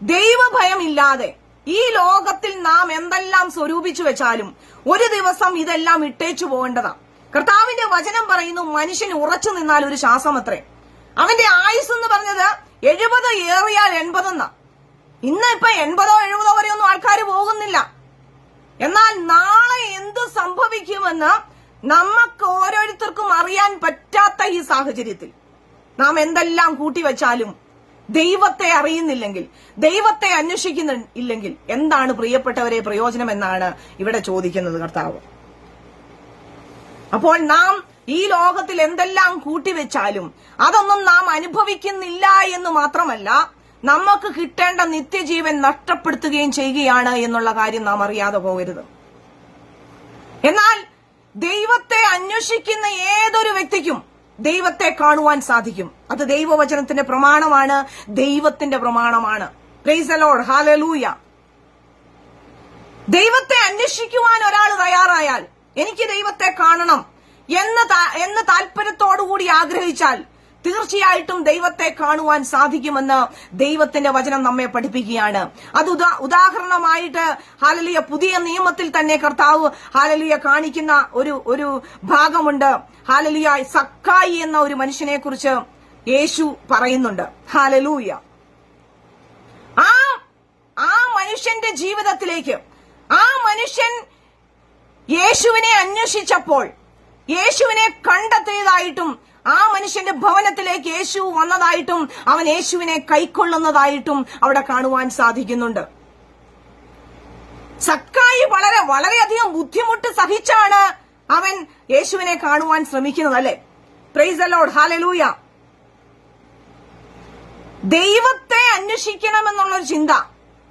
ദൈവഭയമില്ലാതെ ഈ ലോകത്തിൽ നാം എന്തെല്ലാം സ്വരൂപിച്ചു വെച്ചാലും ഒരു ദിവസം ഇതെല്ലാം ഇട്ടേച്ചു പോകേണ്ടതാ. കർത്താവിന്റെ വചനം പറയുന്നു, മനുഷ്യന് ഉറച്ചു നിന്നാൽ ഒരു ശ്വാസം അത്രേ. അവന്റെ ആയുസ് എന്ന് പറഞ്ഞത് 70 ഏറിയാൽ 80 എന്നാ. ഇന്ന് ഇപ്പൊ 80 70 വരെയൊന്നും ആൾക്കാർ പോകുന്നില്ല. എന്നാൽ നാളെ എന്ത് സംഭവിക്കുമെന്ന് നമുക്ക് ഓരോരുത്തർക്കും അറിയാൻ പറ്റാത്ത ഈ സാഹചര്യത്തിൽ നാം എന്തെല്ലാം കൂട്ടിവെച്ചാലും ദൈവത്തെ അറിയുന്നില്ലെങ്കിൽ, ദൈവത്തെ അന്വേഷിക്കുന്നില്ലെങ്കിൽ എന്താണ് പ്രിയപ്പെട്ടവരെ പ്രയോജനം എന്നാണ് ഇവിടെ ചോദിക്കുന്നത് കർത്താവ്. അപ്പോൾ നാം ഈ ലോകത്തിൽ എന്തെല്ലാം കൂട്ടിവെച്ചാലും അതൊന്നും നാം അനുഭവിക്കുന്നില്ല എന്ന് മാത്രമല്ല, നമുക്ക് കിട്ടേണ്ട നിത്യജീവൻ നഷ്ടപ്പെടുത്തുകയും ചെയ്യുകയാണ് എന്നുള്ള കാര്യം നാം അറിയാതെ പോകരുത്. എന്നാൽ ദൈവത്തെ അന്വേഷിക്കുന്ന ഏതൊരു വ്യക്തിക്കും ദൈവത്തെ കാണുവാൻ സാധിക്കും. അത് ദൈവവചനത്തിന്റെ പ്രമാണമാണ്, ദൈവത്തിന്റെ പ്രമാണമാണ്. Praise the Lord. ഹല്ലേലൂയ. ദൈവത്തെ അന്വേഷിക്കുവാൻ ഒരാൾ തയ്യാറായാൽ, എനിക്ക് ദൈവത്തെ കാണണം എന്ന് താല്പര്യത്തോടുകൂടി ആഗ്രഹിച്ചാൽ തീർച്ചയായിട്ടും ദൈവത്തെ കാണുവാൻ സാധിക്കുമെന്ന് ദൈവത്തിന്റെ വചനം നമ്മെ പഠിപ്പിക്കുകയാണ്. അത് ഉദാഹരണമായിട്ട് ഹല്ലേലൂയ പുതിയ നിയമത്തിൽ തന്നെ കർത്താവ് ഹല്ലേലൂയ കാണിക്കുന്ന ഒരു ഭാഗമുണ്ട്. ഹല്ലേലൂയ സക്കായി എന്ന ഒരു മനുഷ്യനെ കുറിച്ച് യേശു പറയുന്നുണ്ട്. ഹല്ലേലൂയ. ആ മനുഷ്യന്റെ ജീവിതത്തിലേക്ക് ആ മനുഷ്യൻ യേശുവിനെ അന്വേഷിച്ചപ്പോൾ യേശുവിനെ കണ്ടെത്തിയതായിട്ടും ആ മനുഷ്യന്റെ ഭവനത്തിലേക്ക് യേശു വന്നതായിട്ടും അവൻ യേശുവിനെ കൈക്കൊള്ളുന്നതായിട്ടും അവിടെ കാണുവാൻ സാധിക്കുന്നുണ്ട്. സക്കായി വളരെയധികം ബുദ്ധിമുട്ട് സഹിച്ചാണ് അവൻ യേശുവിനെ കാണുവാൻ ശ്രമിക്കുന്നത്, അല്ലെ? Price the Lord. ഹല്ലേലൂയ. ദൈവത്തെ അന്വേഷിക്കണമെന്നുള്ളൊരു ചിന്ത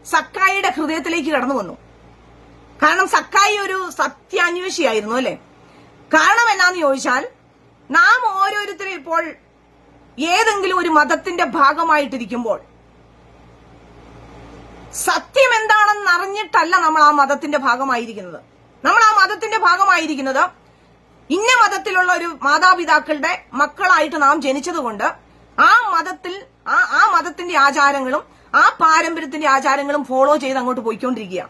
സക്കായിയുടെ ഹൃദയത്തിലേക്ക് കടന്നു വന്നു. കാരണം സക്കായി ഒരു സത്യാന്വേഷിയായിരുന്നു, അല്ലെ? കാരണം എന്നാന്ന് ചോദിച്ചാൽ, നാം ഓരോരുത്തരും ഇപ്പോൾ ഏതെങ്കിലും ഒരു മതത്തിന്റെ ഭാഗമായിട്ടിരിക്കുമ്പോൾ സത്യം എന്താണെന്ന് അറിഞ്ഞിട്ടല്ല നമ്മൾ ആ മതത്തിന്റെ ഭാഗമായിരിക്കുന്നത്. നമ്മൾ ആ മതത്തിന്റെ ഭാഗമായിരിക്കുന്നത് ഇന്ന മതത്തിലുള്ള ഒരു മാതാപിതാക്കളുടെ മക്കളായിട്ട് നാം ജനിച്ചതുകൊണ്ട് ആ മതത്തിന്റെ ആചാരങ്ങളും ആ പാരമ്പര്യത്തിന്റെ ആചാരങ്ങളും ഫോളോ ചെയ്ത് അങ്ങോട്ട് പോയിക്കൊണ്ടിരിക്കുക.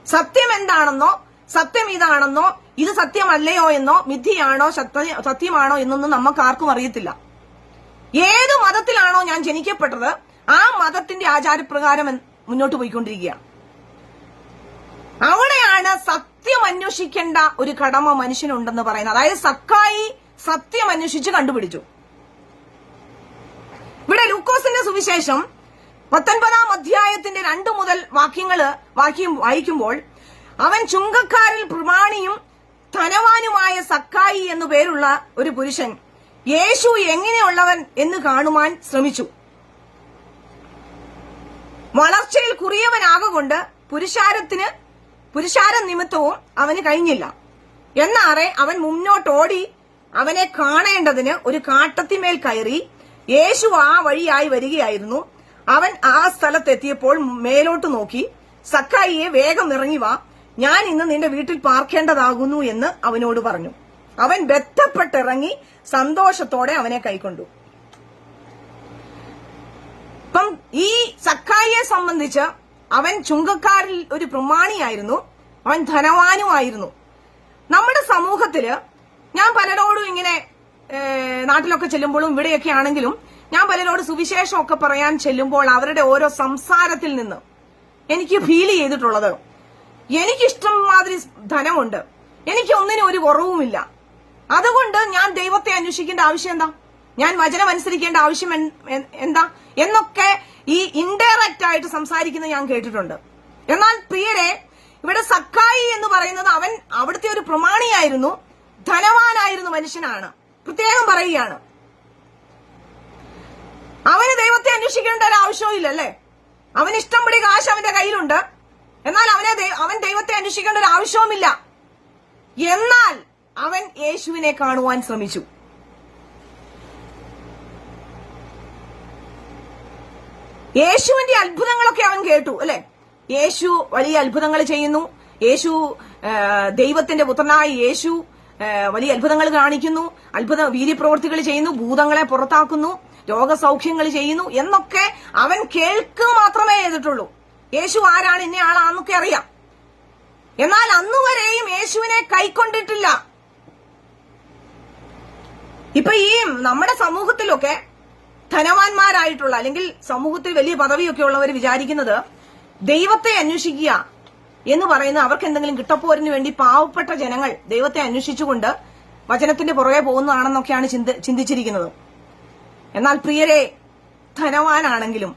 സത്യം എന്താണെന്നോ സത്യം ഇതാണെന്നോ ഇത് സത്യമല്ലയോ എന്നോ മിഥ്യയാണോ സത്യമാണോ എന്നൊന്നും നമുക്ക് ആർക്കും അറിയത്തില്ല. ഏത് മതത്തിലാണോ ഞാൻ ജനിക്കപ്പെട്ടത് ആ മതത്തിന്റെ ആചാരപ്രകാരം മുന്നോട്ട് പോയിക്കൊണ്ടിരിക്കുക. അവിടെയാണ് സത്യം അന്വേഷിക്കേണ്ട ഒരു കടമ മനുഷ്യനുണ്ടെന്ന് പറയുന്നത്. അതായത് സക്കായി സത്യം അന്വേഷിച്ച് കണ്ടുപിടിച്ചു. ഇവിടെ ലൂക്കോസിന്റെ സുവിശേഷം 19 അധ്യായത്തിന്റെ 2 മുതൽ വാക്യം വായിക്കുമ്പോൾ, അവൻ ചുങ്കക്കാരിൽ പ്രമാണിയും ധനവാനുമായ സക്കായി എന്നു പേരുള്ള ഒരു പുരുഷൻ യേശു എങ്ങനെയുള്ളവൻ എന്ന് കാണുവാൻ ശ്രമിച്ചു. വളർച്ചയിൽ കുറിയവനാകൊണ്ട് പുരുഷാര നിമിത്തവും അവന് കഴിഞ്ഞില്ല. എന്നാറെ അവൻ മുന്നോട്ടോടി അവനെ കാണേണ്ടതിന് ഒരു കാട്ടത്തിമേൽ കയറി. യേശു ആ വഴിയായി വരികയായിരുന്നു. അവൻ ആ സ്ഥലത്തെത്തിയപ്പോൾ മേലോട്ട് നോക്കി, സക്കായിയെ വേഗം ഇറങ്ങി വാ, ഞാൻ ഇന്ന് നിന്റെ വീട്ടിൽ പാർക്കേണ്ടതാകുന്നു എന്ന് അവനോട് പറഞ്ഞു. അവൻ ബന്ധപ്പെട്ടിറങ്ങി സന്തോഷത്തോടെ അവനെ കൈക്കൊണ്ടു. അപ്പം ഈ സക്കായിയെ സംബന്ധിച്ച് അവൻ ചുങ്കക്കാരിൽ ഒരു പ്രമാണിയായിരുന്നു, അവൻ ധനവാനുമായിരുന്നു. നമ്മുടെ സമൂഹത്തില് ഞാൻ പലരോടും ഇങ്ങനെ നാട്ടിലൊക്കെ ചെല്ലുമ്പോഴും ഇവിടെയൊക്കെ ആണെങ്കിലും ഞാൻ പലരോട് സുവിശേഷമൊക്കെ പറയാൻ ചെല്ലുമ്പോൾ അവരുടെ ഓരോ സംസാരത്തിൽ നിന്ന് എനിക്ക് ഫീൽ ചെയ്തിട്ടുള്ളത്, എനിക്കിഷ്ടം മാതിരി ധനമുണ്ട്, എനിക്ക് ഒന്നിനും ഒരു കുറവുമില്ല, അതുകൊണ്ട് ഞാൻ ദൈവത്തെ അന്വേഷിക്കേണ്ട ആവശ്യം എന്താ, ഞാൻ വചനം അനുസരിക്കേണ്ട ആവശ്യം എന്താ എന്നൊക്കെ ഈ ഇൻഡയറക്റ്റ് ആയിട്ട് സംസാരിക്കുന്നത് ഞാൻ കേട്ടിട്ടുണ്ട്. എന്നാൽ പ്രിയരെ, ഇവിടെ സക്കായി എന്ന് പറയുന്നത് അവൻ അവിടുത്തെ ഒരു പ്രമാണിയായിരുന്നു, ധനവാനായിരുന്നു മനുഷ്യനാണ്. പ്രത്യേകം പറയുകയാണ്, അവന് ദൈവത്തെ അന്വേഷിക്കേണ്ട ഒരു ആവശ്യമില്ലല്ലേ. അവന് ഇഷ്ടംപടി കാശ് അവന്റെ കയ്യിലുണ്ട്, എന്നാൽ അവൻ ദൈവത്തെ അന്വേഷിക്കേണ്ട ഒരു ആവശ്യവുമില്ല. എന്നാൽ അവൻ യേശുവിനെ കാണുവാൻ ശ്രമിച്ചു. യേശുവിന്റെ അത്ഭുതങ്ങളൊക്കെ അവൻ കേട്ടു അല്ലെ. യേശു വലിയ അത്ഭുതങ്ങൾ ചെയ്യുന്നു, യേശു ദൈവത്തിന്റെ പുത്രനായ യേശു വലിയ അത്ഭുതങ്ങൾ കാണിക്കുന്നു, വീര്യപ്രവൃത്തികൾ ചെയ്യുന്നു, ഭൂതങ്ങളെ പുറത്താക്കുന്നു, രോഗസൗഖ്യങ്ങൾ ചെയ്യുന്നു എന്നൊക്കെ അവൻ കേൾക്കുക മാത്രമേ ചെയ്തിട്ടുള്ളൂ. യേശു ആരാണ്, ഇന്ന ആളാന്നൊക്കെ അറിയാം. എന്നാൽ അന്നുവരെയും യേശുവിനെ കൈക്കൊണ്ടിട്ടില്ല. ഇപ്പൊ ഈ നമ്മുടെ സമൂഹത്തിലൊക്കെ ധനവാന്മാരായിട്ടുള്ള അല്ലെങ്കിൽ സമൂഹത്തിൽ വലിയ പദവിയൊക്കെ ഉള്ളവർ വിചാരിക്കുന്നത് ദൈവത്തെ അന്വേഷിക്കുക എന്ന് പറയുന്നത് അവർക്ക് എന്തെങ്കിലും കിട്ടപ്പോരിന് വേണ്ടി പാവപ്പെട്ട ജനങ്ങൾ ദൈവത്തെ അന്വേഷിച്ചുകൊണ്ട് വചനത്തിന്റെ പുറകെ പോകുന്നതാണെന്നൊക്കെയാണ് ചിന്തിച്ചിരിക്കുന്നത്. എന്നാൽ പ്രിയരെ, ധനവാനാണെങ്കിലും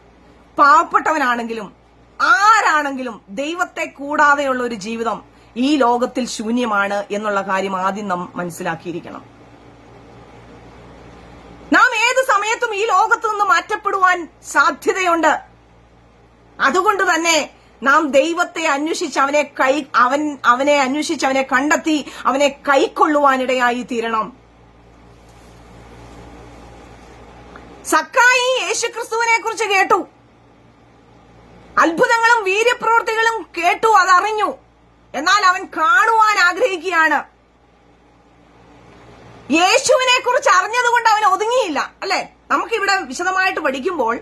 പാവപ്പെട്ടവനാണെങ്കിലും ആരാണെങ്കിലും ദൈവത്തെ കൂടാതെയുള്ള ഒരു ജീവിതം ഈ ലോകത്തിൽ ശൂന്യമാണ് എന്നുള്ള കാര്യം ആദ്യം നാം മനസ്സിലാക്കിയിരിക്കണം. നാം ഏത് സമയത്തും ഈ ലോകത്തു നിന്ന് മാറ്റപ്പെടുവാൻ സാധ്യതയുണ്ട്. അതുകൊണ്ട് തന്നെ നാം ദൈവത്തെ അന്വേഷിച്ച് അവനെ അന്വേഷിച്ച് അവനെ കണ്ടെത്തി അവനെ കൈക്കൊള്ളുവാനിടയായി തീരണം. സക്കായി യേശുക്രിസ്തുവിനെ കുറിച്ച് കേട്ടു, അത്ഭുതങ്ങളും വീര്യപ്രവൃത്തികളും കേട്ടു, അതറിഞ്ഞു. എന്നാൽ അവൻ കാണുവാൻ ആഗ്രഹിക്കുകയാണ്. യേശുവിനെ കുറിച്ച് അറിഞ്ഞതുകൊണ്ട് അവൻ ഒതുങ്ങിയില്ല അല്ലെ. നമുക്കിവിടെ വിശദമായിട്ട് പഠിക്കുമ്പോൾ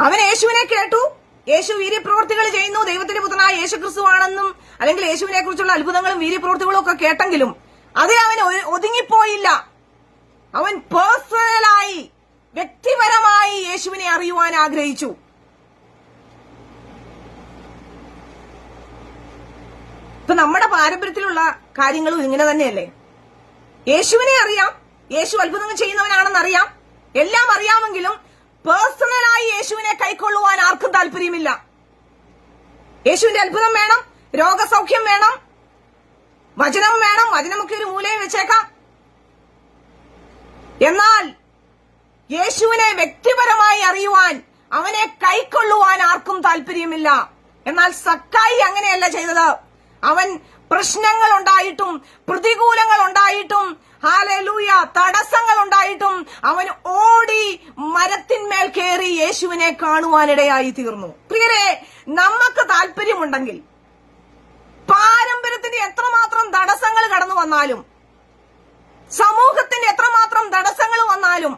അവൻ യേശുവിനെ കേട്ടു, യേശു വീര്യപ്രവൃത്തികൾ ചെയ്യുന്നു, ദൈവത്തിന്റെ പുത്രനായ യേശുക്രിസ്തു ആണെന്നും അല്ലെങ്കിൽ യേശുവിനെ കുറിച്ചുള്ള അത്ഭുതങ്ങളും വീര്യപ്രവൃത്തികളും ഒക്കെ കേട്ടെങ്കിലും അതിൽ അവൻ ഒതുങ്ങിപ്പോയില്ല. അവൻ പേഴ്സണലായി വ്യക്തിപരമായി യേശുവിനെ അറിയുവാൻ ആഗ്രഹിച്ചു. ഇപ്പൊ നമ്മുടെ പാരമ്പര്യത്തിലുള്ള കാര്യങ്ങളും ഇങ്ങനെ തന്നെയല്ലേ. യേശുവിനെ അറിയാം, യേശു അത്ഭുതങ്ങൾ ചെയ്യുന്നവനാണെന്ന് അറിയാം, എല്ലാം അറിയാമെങ്കിലും പേഴ്സണലായി യേശുവിനെ കൈക്കൊള്ളുവാൻ ആർക്കും താല്പര്യമില്ല. യേശുവിന്റെ അത്ഭുതം വേണം, രോഗസൗഖ്യം വേണം, വചനം വേണം, വചനമൊക്കെ ഒരു മൂലയിൽ വെച്ചേക്കാം. എന്നാൽ യേശുവിനെ വ്യക്തിപരമായി അറിയുവാൻ, അവനെ കൈക്കൊള്ളുവാൻ ആർക്കും താല്പര്യമില്ല. എന്നാൽ സക്കായി അങ്ങനെയല്ല ചെയ്തത്. അവൻ പ്രശ്നങ്ങൾ ഉണ്ടായിട്ടും പ്രതികൂലങ്ങൾ ഉണ്ടായിട്ടും ഹല്ലേലൂയ തടസ്സങ്ങൾ ഉണ്ടായിട്ടും അവൻ ഓടി മരത്തിന്മേൽ കയറി യേശുവിനെ കാണുവാനിടയായി തീർന്നു. പ്രിയരെ, നമുക്ക് താല്പര്യമുണ്ടെങ്കിൽ പാരമ്പര്യത്തിന്റെ എത്രമാത്രം തടസ്സങ്ങൾ കടന്നു വന്നാലും സമൂഹത്തിന്റെ എത്രമാത്രം തടസ്സങ്ങൾ വന്നാലും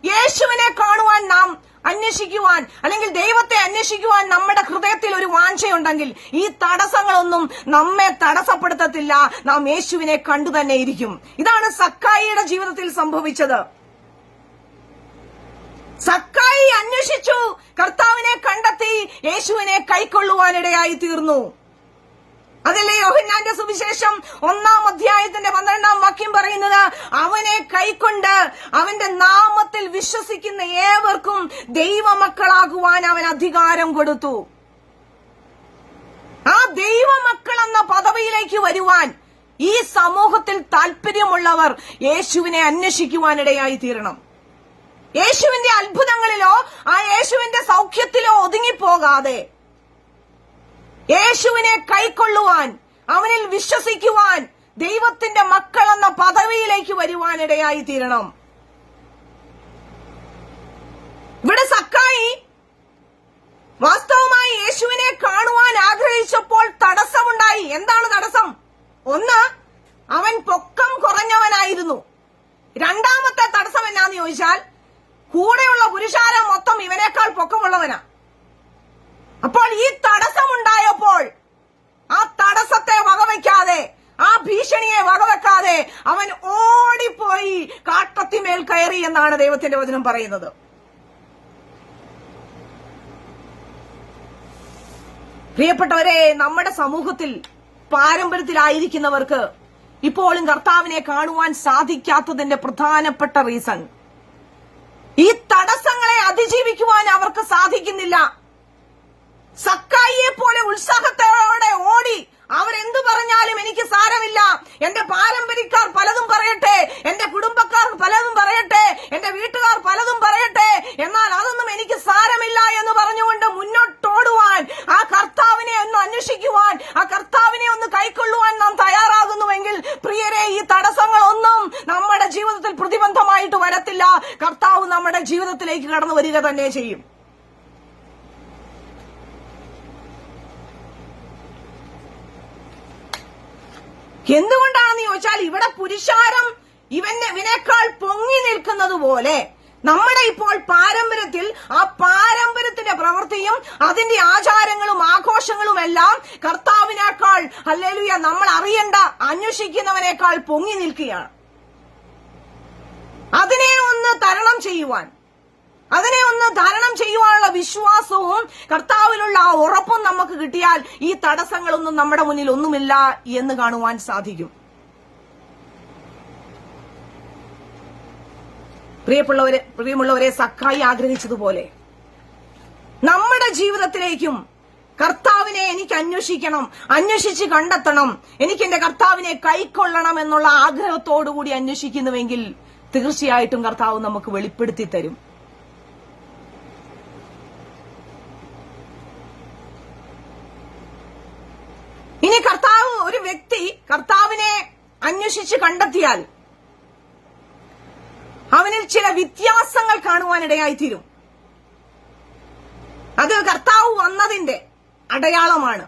യേശുവിനെ കാണുവാൻ നാം അന്വേഷിക്കുവാൻ അല്ലെങ്കിൽ ദൈവത്തെ അന്വേഷിക്കുവാൻ നമ്മുടെ ഹൃദയത്തിൽ ഒരു വാഞ്ചയുണ്ടെങ്കിൽ ഈ തടസ്സങ്ങളൊന്നും നമ്മെ തടസ്സപ്പെടുത്തത്തില്ല. നാം യേശുവിനെ കണ്ടു തന്നെ ഇരിക്കും. ഇതാണ് സക്കായിയുടെ ജീവിതത്തിൽ സംഭവിച്ചത്. സക്കായി അന്വേഷിച്ചു, കർത്താവിനെ കണ്ടെത്തി, യേശുവിനെ കൈക്കൊള്ളുവാനിടയായി തീർന്നു. അതല്ലേ യോഹന്നാന്റെ സുവിശേഷം 1-ാം അധ്യായത്തിന്റെ 12-ാം വാക്യം പറയുന്നത്, അവനെ കൈക്കൊണ്ട് അവന്റെ നാമത്തിൽ വിശ്വസിക്കുന്ന ഏവർക്കും ദൈവമക്കളാകുവാൻ അവൻ അധികാരം കൊടുത്തു. ആ ദൈവമക്കൾ എന്ന പദവിയിലേക്ക് വരുവാൻ ഈ സമൂഹത്തിൽ താല്പര്യമുള്ളവർ യേശുവിനെ അന്വേഷിക്കുവാനിടയായി തീരണം. യേശുവിന്റെ അത്ഭുതങ്ങളിലോ ആ യേശുവിന്റെ സൗഖ്യത്തിലോ ഒതുങ്ങിപ്പോകാതെ യേശുവിനെ കൈക്കൊള്ളുവാൻ, അവനിൽ വിശ്വസിക്കുവാൻ, ദൈവത്തിന്റെ മക്കൾ എന്ന പദവിയിലേക്ക് വരുവാനിടയായി തീരണം. ഇവിടെ സക്കായി വാസ്തവമായി യേശുവിനെ കാണുവാൻ ആഗ്രഹിച്ചപ്പോൾ തടസ്സമുണ്ടായി. എന്താണ് തടസ്സം? ഒന്ന്, അവൻ പൊക്കം കുറഞ്ഞവനായിരുന്നു. രണ്ടാമത്തെ തടസ്സം എന്നാന്ന് ചോദിച്ചാൽ, കൂടെയുള്ള പുരുഷാരം മൊത്തം ഇവനേക്കാൾ പൊക്കമുള്ളവനാ. അപ്പോൾ ഈ തടസ്സമുണ്ടായപ്പോൾ ആ തടസ്സത്തെ വകവയ്ക്കാതെ, ആ ഭീഷണിയെ വകവെക്കാതെ അവൻ ഓടിപ്പോയി കാട്ടത്തിമേൽ കയറി എന്നാണ് ദൈവത്തിന്റെ വചനം പറയുന്നത്. പ്രിയപ്പെട്ടവരെ, നമ്മുടെ സമൂഹത്തിൽ പാരമ്പര്യത്തിലായിരിക്കുന്നവർക്ക് ഇപ്പോഴും കർത്താവിനെ കാണുവാൻ സാധിക്കാത്തതിന്റെ പ്രധാനപ്പെട്ട റീസൺ, ഈ തടസ്സങ്ങളെ അതിജീവിക്കുവാൻ അവർക്ക് സാധിക്കുന്നില്ല. സക്കായിയെ പോലെ ഉത്സാഹത്തോടെ ഓടി അവരെന്തു പറഞ്ഞാലും എനിക്ക് സാരമില്ല, എന്റെ പാരമ്പര്യക്കാർ പലതും പറയട്ടെ, എന്റെ കുടുംബക്കാർ പലതും പറയട്ടെ, എന്റെ വീട്ടുകാർ പലതും പറയട്ടെ, എന്നാൽ അതൊന്നും എനിക്ക് സാരമില്ല എന്ന് പറഞ്ഞുകൊണ്ട് മുന്നോട്ടോടുവാൻ, ആ കർത്താവിനെ ഒന്ന് അന്വേഷിക്കുവാൻ, ആ കർത്താവിനെ ഒന്ന് കൈക്കൊള്ളുവാൻ നാം തയ്യാറാകുന്നുവെങ്കിൽ പ്രിയരെ, ഈ തടസ്സങ്ങളൊന്നും നമ്മുടെ ജീവിതത്തിൽ പ്രതിബന്ധമായിട്ട് വരത്തില്ല. കർത്താവ് നമ്മുടെ ജീവിതത്തിലേക്ക് കടന്നു വരിക തന്നെ ചെയ്യും. എന്തുകൊണ്ടാണെന്ന് ചോദിച്ചാൽ, ഇവിടെ പുരുഷാരം ഇവനേക്കാൾ പൊങ്ങി നിൽക്കുന്നത് പോലെ നമ്മുടെ ഇപ്പോൾ പാരമ്പര്യത്തിൽ, ആ പാരമ്പര്യത്തിന്റെ പ്രവൃത്തിയും അതിന്റെ ആചാരങ്ങളും ആഘോഷങ്ങളും എല്ലാം കർത്താവിനേക്കാൾ, ഹല്ലേലൂയ, നമ്മൾ അറിയേണ്ട അന്വേഷിക്കുന്നവനേക്കാൾ പൊങ്ങി നിൽക്കുകയാണ്. അതിനെ ഒന്ന് തരണം ചെയ്യുവാൻ, അതിനെ ഒന്ന് ധാരണം ചെയ്യുവാനുള്ള വിശ്വാസവും കർത്താവിലുള്ള ആ ഉറപ്പും നമുക്ക് കിട്ടിയാൽ ഈ തടസ്സങ്ങളൊന്നും നമ്മുടെ മുന്നിൽ ഒന്നുമില്ല എന്ന് കാണുവാൻ സാധിക്കും. പ്രിയമുള്ളവരെ, സക്കായി ആഗ്രഹിച്ചതുപോലെ നമ്മുടെ ജീവിതത്തിലേക്കും കർത്താവിനെ എനിക്ക് അന്വേഷിക്കണം, അന്വേഷിച്ച് കണ്ടെത്തണം, എനിക്ക് എന്റെ കർത്താവിനെ കൈക്കൊള്ളണം എന്നുള്ള ആഗ്രഹത്തോടുകൂടി അന്വേഷിക്കുന്നുവെങ്കിൽ തീർച്ചയായിട്ടും കർത്താവ് നമുക്ക് വെളിപ്പെടുത്തി തരും. ഇനി ഒരു വ്യക്തി കർത്താവിനെ അന്വേഷിച്ച് കണ്ടെത്തിയാൽ അവനിൽ ചില വ്യത്യാസങ്ങൾ കാണുവാനിടയായിത്തീരും. അത് കർത്താവ് വന്നതിന്റെ അടയാളമാണ്.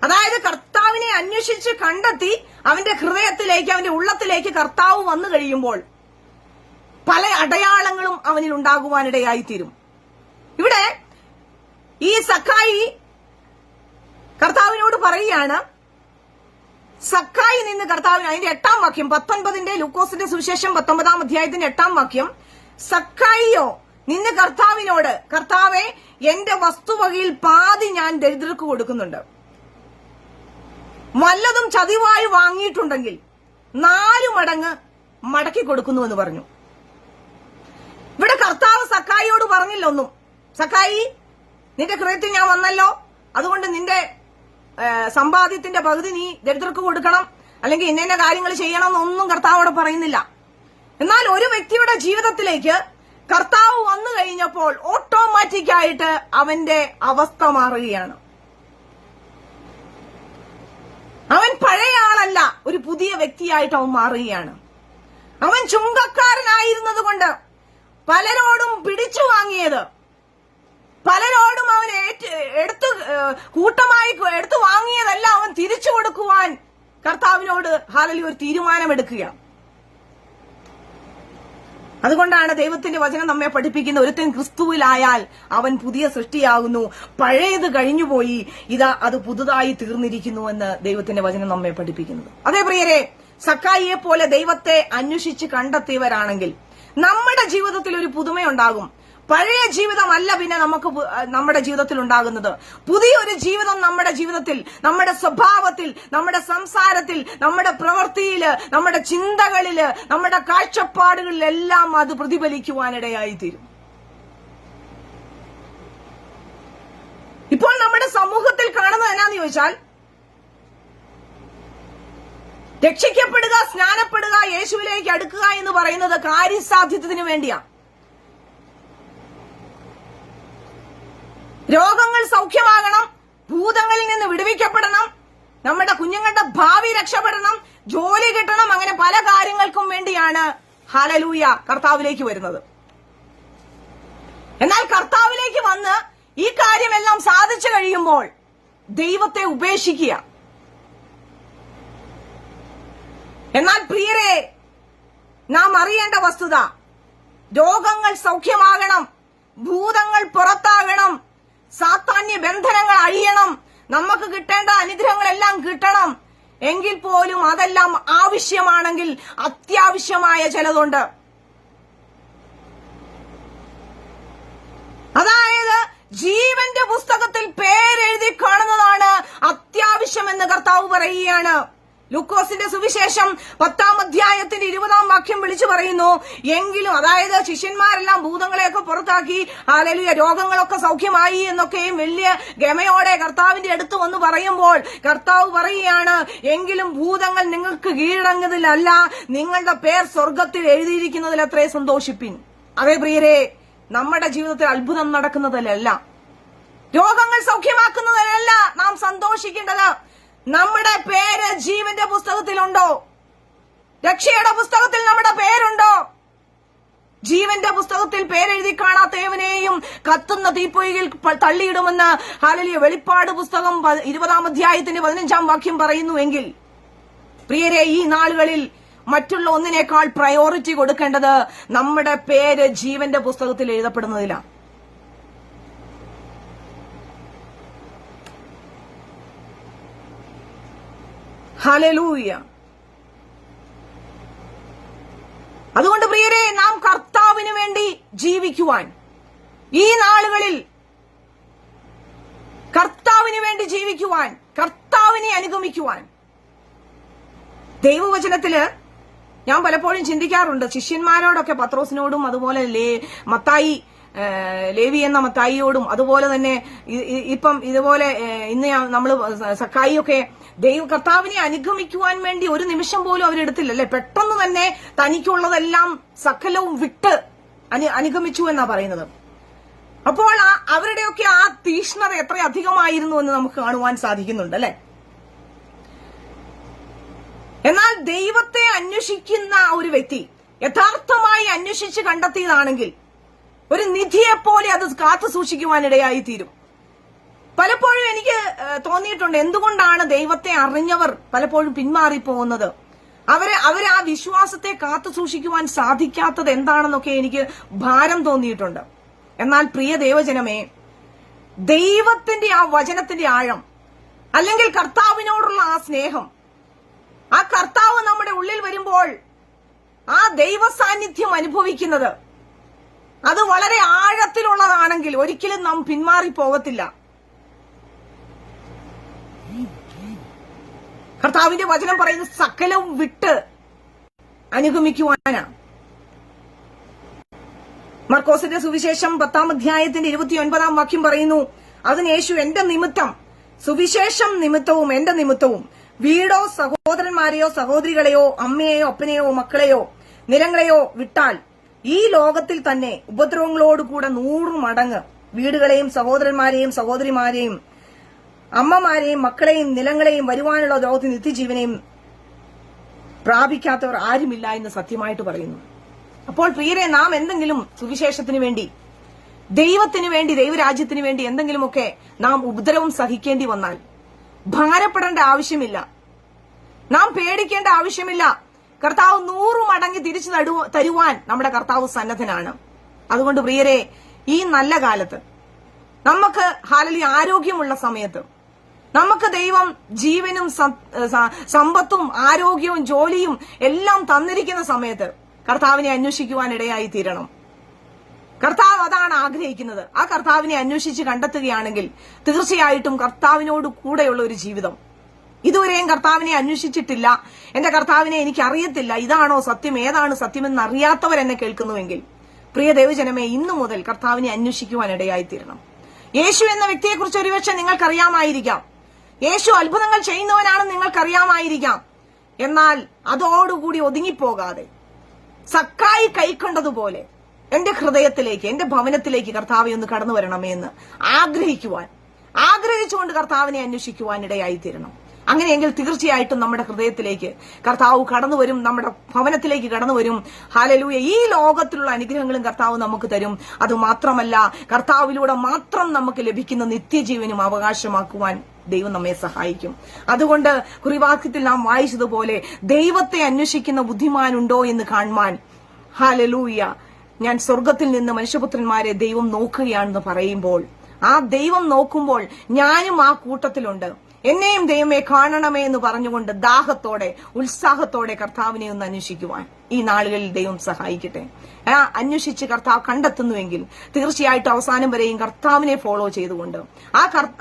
അതായത് കർത്താവിനെ അന്വേഷിച്ച് കണ്ടെത്തി അവന്റെ ഹൃദയത്തിലേക്ക്, അവന്റെ ഉള്ളത്തിലേക്ക് കർത്താവ് വന്നു കഴിയുമ്പോൾ പല അടയാളങ്ങളും അവനിൽ ഉണ്ടാകുവാനിടയായിത്തീരും. ഇവിടെ ഈ സക്കായി കർത്താവിനോട് പറയുകയാണ്, സക്കായി നിന്ന് കർത്താവിന്, അതിന്റെ 8-ാം വാക്യം, 19-ന്റെ ലൂക്കോസിന്റെ സുവിശേഷം 19-ാം അധ്യായത്തിന്റെ 8-ാം വാക്യം, സക്കായിയോ നിന്ന് കർത്താവിനോട്, കർത്താവെ, എന്റെ വസ്തുവകയിൽ പാതി ഞാൻ ദരിദ്രർക്ക് കൊടുക്കുന്നുണ്ട്, വല്ലതും ചതിവായി വാങ്ങിയിട്ടുണ്ടെങ്കിൽ 4 മടങ്ങ് മടക്കി കൊടുക്കുന്നു എന്ന് പറഞ്ഞു. ഇവിടെ കർത്താവ് സക്കായിയോട് പറഞ്ഞില്ല ഒന്നും. സക്കായി, നിന്റെ ഹൃദയത്തിൽ ഞാൻ വന്നല്ലോ, അതുകൊണ്ട് നിന്റെ സമ്പാദ്യത്തിന്റെ പകുതി നീ ദരിദ്രർക്ക് കൊടുക്കണം, അല്ലെങ്കിൽ ഇന്ന കാര്യങ്ങൾ ചെയ്യണം എന്നൊന്നും കർത്താവോട് പറയുന്നില്ല. എന്നാൽ ഒരു വ്യക്തിയുടെ ജീവിതത്തിലേക്ക് കർത്താവ് വന്നു കഴിഞ്ഞപ്പോൾ ഓട്ടോമാറ്റിക്കായിട്ട് അവന്റെ അവസ്ഥ മാറുകയാണ്. അവൻ പഴയ ആളല്ല, ഒരു പുതിയ വ്യക്തിയായിട്ട് അവൻ മാറുകയാണ്. അവൻ ചുങ്കക്കാരനായിരുന്നത് കൊണ്ട് പലരോടും പിടിച്ചു വാങ്ങിയത്, പലരോടും അവൻ കൂട്ടമായി എടുത്തു വാങ്ങിയതല്ല അവൻ തിരിച്ചു കൊടുക്കുവാൻ കർത്താവിനോട് ഹല്ലേലൂയ ഒരു തീരുമാനമെടുക്കുക. അതുകൊണ്ടാണ് ദൈവത്തിന്റെ വചനം നമ്മെ പഠിപ്പിക്കുന്ന, ഒരുത്തൻ ക്രിസ്തുവിലായാൽ അവൻ പുതിയ സൃഷ്ടിയാകുന്നു, പഴയത് കഴിഞ്ഞുപോയി, ഇതാ അത് പുതുതായി തീർന്നിരിക്കുന്നു എന്ന് ദൈവത്തിന്റെ വചനം നമ്മെ പഠിപ്പിക്കുന്നത്. അതേ പ്രിയരെ, സക്കായിയെ പോലെ ദൈവത്തെ അന്വേഷിച്ച് കണ്ടെത്തിയവരാണെങ്കിൽ നമ്മുടെ ജീവിതത്തിൽ ഒരു പുതുമയുണ്ടാകും. പഴയ ജീവിതമല്ല പിന്നെ നമുക്ക് നമ്മുടെ ജീവിതത്തിൽ ഉണ്ടാകുന്നത്. പുതിയൊരു ജീവിതം നമ്മുടെ ജീവിതത്തിൽ, നമ്മുടെ സ്വഭാവത്തിൽ, നമ്മുടെ സംസാരത്തിൽ, നമ്മുടെ പ്രവൃത്തിയില്, നമ്മുടെ ചിന്തകളില്, നമ്മുടെ കാഴ്ചപ്പാടുകളിലെല്ലാം അത് പ്രതിഫലിക്കുവാനിടയായിത്തീരും. ഇപ്പോൾ നമ്മുടെ സമൂഹത്തിൽ കാണുന്നത് എന്നാന്ന് ചോദിച്ചാൽ, രക്ഷിക്കപ്പെടുക, സ്നാനപ്പെടുക, യേശുവിലേക്ക് അടുക്കുക എന്ന് പറയുന്നത് കാര്യസാധ്യത്തിന് വേണ്ടിയാണ്. രോഗങ്ങൾ സൗഖ്യമാകണം, ഭൂതങ്ങളിൽ നിന്ന് വിടുവിക്കപ്പെടണം, നമ്മുടെ കുഞ്ഞുങ്ങളുടെ ഭാവി രക്ഷപ്പെടണം, ജോലി കിട്ടണം, അങ്ങനെ പല കാര്യങ്ങൾക്കും വേണ്ടിയാണ് ഹല്ലേലൂയ കർത്താവിലേക്ക് വരുന്നത്. എന്നാൽ കർത്താവിലേക്ക് വന്ന് ഈ കാര്യമെല്ലാം സാധിച്ചു കഴിയുമ്പോൾ ദൈവത്തെ ഉപേക്ഷിക്കുക. എന്നാൽ പ്രിയരെ, നാം അറിയേണ്ട വസ്തുത, രോഗങ്ങൾ സൗഖ്യമാകണം, ഭൂതങ്ങൾ പുറത്താകണം, സാത്താന്യ ബന്ധനങ്ങൾ അഴിയണം, നമുക്ക് കിട്ടേണ്ട അനുഗ്രഹങ്ങളെല്ലാം കിട്ടണം. എങ്കിൽ പോലും അതെല്ലാം ആവശ്യമാണെങ്കിൽ അത്യാവശ്യമായ ചിലതുണ്ട്. അതായത് ജീവന്റെ പുസ്തകത്തിൽ പേരെഴുതി കാണുന്നതാണ് അത്യാവശ്യമെന്ന് കർത്താവ് പറയുകയാണ്. ലൂക്കോസിന്റെ സുവിശേഷം 10-ാം അധ്യായത്തിന്റെ 20-ാം വാക്യം വിളിച്ചു പറയുന്നു, എങ്കിലും, അതായത് ശിഷ്യന്മാരെല്ലാം ഭൂതങ്ങളെയൊക്കെ പുറത്താക്കി, ഹല്ലേലൂയ, രോഗങ്ങളൊക്കെ സൗഖ്യമായി എന്നൊക്കെയും വലിയ ഗമയോടെ കർത്താവിന്റെ അടുത്ത് വന്ന് പറയുമ്പോൾ കർത്താവ് പറയുകയാണ്, എങ്കിലും ഭൂതങ്ങൾ നിങ്ങൾക്ക് കീഴടങ്ങുന്നതിലല്ല, നിങ്ങളുടെ പേർ സ്വർഗത്തിൽ എഴുതിയിരിക്കുന്നതിൽ അത്രേ സന്തോഷിപ്പിൻ. അതേ പ്രിയരെ, നമ്മുടെ ജീവിതത്തിൽ അത്ഭുതം നടക്കുന്നതിലല്ല, രോഗങ്ങൾ സൗഖ്യമാക്കുന്നതിലല്ല നാം സന്തോഷിക്കേണ്ടത്. നമ്മുടെ പേര് ജീവന്റെ പുസ്തകത്തിലുണ്ടോ? രക്ഷയുടെ പുസ്തകത്തിൽ നമ്മുടെ പേരുണ്ടോ? ജീവന്റെ പുസ്തകത്തിൽ പേരെഴുതി കാണാത്ത ഏവനെയും കത്തുന്ന തീപ്പൊയ്യിൽ തള്ളിയിടുമെന്ന് ഹല്ലേലൂയ വെളിപ്പാട് പുസ്തകം 20-ാം അധ്യായത്തിന്റെ 15-ാം വാക്യം പറയുന്നുവെങ്കിൽ, പ്രിയരെ, ഈ നാളുകളിൽ മറ്റുള്ള ഒന്നിനേക്കാൾ പ്രയോറിറ്റി കൊടുക്കേണ്ടത് നമ്മുടെ പേര് ജീവന്റെ പുസ്തകത്തിൽ എഴുതപ്പെടുന്നതിലാണ്. ഹല്ലേലൂയ. അതുകൊണ്ട് പ്രിയരെ, നാം കർത്താവിന് വേണ്ടി ജീവിക്കുവാൻ, ഈ നാളുകളിൽ കർത്താവിന് വേണ്ടി ജീവിക്കുവാൻ, കർത്താവിനെ അനുഗമിക്കുവാൻ, ദൈവവചനത്തില് ഞാൻ പലപ്പോഴും ചിന്തിക്കാറുണ്ട്, ശിഷ്യന്മാരോടൊക്കെ, പത്രോസിനോടും അതുപോലെ മത്തായി, ലേവി എന്ന മത്തായിയോടും, അതുപോലെ തന്നെ ഇപ്പം ഇതുപോലെ ഇന്ന് നമ്മള് സക്കായിയൊക്കെ കർത്താവിനെ അനുഗമിക്കുവാൻ വേണ്ടി ഒരു നിമിഷം പോലും അവരെടുത്തില്ലല്ലേ. പെട്ടെന്ന് തന്നെ തനിക്കുള്ളതെല്ലാം സകലവും വിട്ട് അനുഗമിച്ചു എന്നാ പറയുന്നത്. അപ്പോൾ അവരുടെയൊക്കെ ആ തീഷ്ണത എത്ര അധികമായിരുന്നു എന്ന് നമുക്ക് കാണുവാൻ സാധിക്കുന്നുണ്ട് അല്ലെ. എന്നാൽ ദൈവത്തെ അന്വേഷിക്കുന്ന ഒരു വ്യക്തി യഥാർത്ഥമായി അന്വേഷിച്ച് കണ്ടെത്തിയതാണെങ്കിൽ ഒരു നിധിയെപ്പോലെ അത് കാത്തു സൂക്ഷിക്കുവാനിടയായി തീരും. പലപ്പോഴും എനിക്ക് തോന്നിയിട്ടുണ്ട്, എന്തുകൊണ്ടാണ് ദൈവത്തെ അറിഞ്ഞവർ പലപ്പോഴും പിന്മാറിപ്പോകുന്നത്, അവര് ആ വിശ്വാസത്തെ കാത്തു സൂക്ഷിക്കുവാൻ സാധിക്കാത്തത് എന്താണെന്നൊക്കെ എനിക്ക് ഭാരം തോന്നിയിട്ടുണ്ട്. എന്നാൽ പ്രിയ ദൈവജനമേ, ദൈവത്തിന്റെ ആ വചനത്തിന്റെ ആഴം, അല്ലെങ്കിൽ കർത്താവിനോടുള്ള ആ സ്നേഹം, ആ കർത്താവ് നമ്മുടെ ഉള്ളിൽ വരുമ്പോൾ ആ ദൈവ സാന്നിധ്യം അനുഭവിക്കുന്നത് അത് വളരെ ആഴത്തിലുള്ളതാണെങ്കിൽ ഒരിക്കലും നാം പിന്മാറിപ്പോകത്തില്ല. കർത്താവിന്റെ വചനം പറയുന്നത് സകലവും വിട്ട് അനുഗമിക്കുവാനാണ്. മർക്കോസിന്റെ സുവിശേഷം 10-ാം അധ്യായത്തിന്റെ 29-ാം വാക്യം പറയുന്നു, അതിന് യേശു എന്റെ നിമിത്തം, സുവിശേഷം നിമിത്തവും എന്റെ നിമിത്തവും വീടോ സഹോദരന്മാരെയോ സഹോദരികളെയോ അമ്മയെയോ അപ്പനെയോ മക്കളെയോ നിലങ്ങളെയോ വിട്ടാൽ ഈ ലോകത്തിൽ തന്നെ ഉപദ്രവങ്ങളോടുകൂടെ 100 മടങ്ങ് വീടുകളെയും സഹോദരന്മാരെയും സഹോദരിമാരെയും അമ്മമാരെയും മക്കളെയും നിലങ്ങളെയും വരുവാനുള്ള ലോകത്തിൽ നിത്യജീവനെയും പ്രാപിക്കാത്തവർ ആരുമില്ല എന്ന് സത്യമായിട്ട് പറയുന്നു. അപ്പോൾ പ്രിയരെ, നാം എന്തെങ്കിലും സുവിശേഷത്തിന് വേണ്ടി, ദൈവത്തിന് വേണ്ടി, ദൈവരാജ്യത്തിന് വേണ്ടി എന്തെങ്കിലുമൊക്കെ നാം ഉപദ്രവം സഹിക്കേണ്ടി വന്നാൽ ഭാരപ്പെടേണ്ട ആവശ്യമില്ല, നാം പേടിക്കേണ്ട ആവശ്യമില്ല. കർത്താവ് 100 മടങ്ങ് തിരിച്ചു തരുവാൻ നമ്മുടെ കർത്താവ് സന്നദ്ധനാണ്. അതുകൊണ്ട് പ്രിയരെ, ഈ നല്ല കാലത്ത് നമുക്ക് ഹല്ലേലൂയ ആരോഗ്യമുള്ള സമയത്ത് നമുക്ക് ദൈവം ജീവനും സമ്പത്തും ആരോഗ്യവും ജോലിയും എല്ലാം തന്നിരിക്കുന്ന സമയത്ത് കർത്താവിനെ അന്വേഷിക്കുവാൻ ഇടയായി തീരണം. കർത്താവ് അതാണ് ആഗ്രഹിക്കുന്നത്. ആ കർത്താവിനെ അന്വേഷിച്ച് കണ്ടെത്തുകയാണെങ്കിൽ തീർച്ചയായിട്ടും കർത്താവിനോട് കൂടെയുള്ള ഒരു ജീവിതം. ഇതുവരെയും കർത്താവിനെ അന്വേഷിച്ചിട്ടില്ല, എന്റെ കർത്താവിനെ എനിക്ക് അറിയത്തില്ല, ഇതാണോ സത്യം, ഏതാണ് സത്യമെന്ന് അറിയാത്തവർ എന്നെ കേൾക്കുന്നുവെങ്കിൽ പ്രിയ ദൈവജനമേ, ഇന്നു മുതൽ കർത്താവിനെ അന്വേഷിക്കുവാൻ ഇടയായി തീരണം. യേശു എന്ന വ്യക്തിയെക്കുറിച്ച് ഒരുപക്ഷെ നിങ്ങൾക്കറിയാമായിരിക്കാം. യേശു അത്ഭുതങ്ങൾ ചെയ്യുന്നവനാണെന്ന് നിങ്ങൾക്കറിയാമായിരിക്കാം. എന്നാൽ അതോടുകൂടി ഒതുങ്ങിപ്പോകാതെ സക്കായി കൈക്കൊണ്ടതുപോലെ എന്റെ ഹൃദയത്തിലേക്ക്, എന്റെ ഭവനത്തിലേക്ക് കർത്താവെ ഒന്ന് കടന്നു വരണമേ എന്ന് ആഗ്രഹിച്ചുകൊണ്ട് കർത്താവിനെ അന്വേഷിക്കുവാൻ ഇടയായി തീരണം. അങ്ങനെയെങ്കിൽ തീർച്ചയായിട്ടും നമ്മുടെ ഹൃദയത്തിലേക്ക് കർത്താവ് കടന്നു വരും, നമ്മുടെ ഭവനത്തിലേക്ക് കടന്നു വരും. ഹല്ലേലൂയ. ഈ ലോകത്തിലുള്ള അനുഗ്രഹങ്ങളും കർത്താവ് നമുക്ക് തരും. അതുമാത്രമല്ല, കർത്താവിലൂടെ മാത്രം നമുക്ക് ലഭിക്കുന്ന നിത്യജീവനും അവകാശമാക്കുവാൻ ദൈവം നമ്മെ സഹായിക്കും. അതുകൊണ്ട് കുറിവാക്യത്തിൽ നാം വായിച്ചതുപോലെ ദൈവത്തെ അന്വേഷിക്കുന്ന ബുദ്ധിമാനുണ്ടോ എന്ന് കാണുവാൻ, ഹല്ലേലൂയ, ഞാൻ സ്വർഗത്തിൽ നിന്ന് മനുഷ്യപുത്രന്മാരെ ദൈവം നോക്കുകയാണെന്ന് പറയുമ്പോൾ, ആ ദൈവം നോക്കുമ്പോൾ ഞാനും ആ കൂട്ടത്തിലുണ്ട്. എന്നെയും ദൈവമേ കാണണമേ എന്ന് പറഞ്ഞുകൊണ്ട് ദാഹത്തോടെ ഉത്സാഹത്തോടെ കർത്താവിനെ ഒന്ന് അന്വേഷിക്കുവാൻ ഈ നാളുകളിൽ ദൈവം സഹായിക്കട്ടെ. അന്വേഷിച്ച് കർത്താവ് കണ്ടെത്തുന്നുവെങ്കിൽ തീർച്ചയായിട്ടും അവസാനം വരെയും കർത്താവിനെ ഫോളോ ചെയ്തുകൊണ്ട്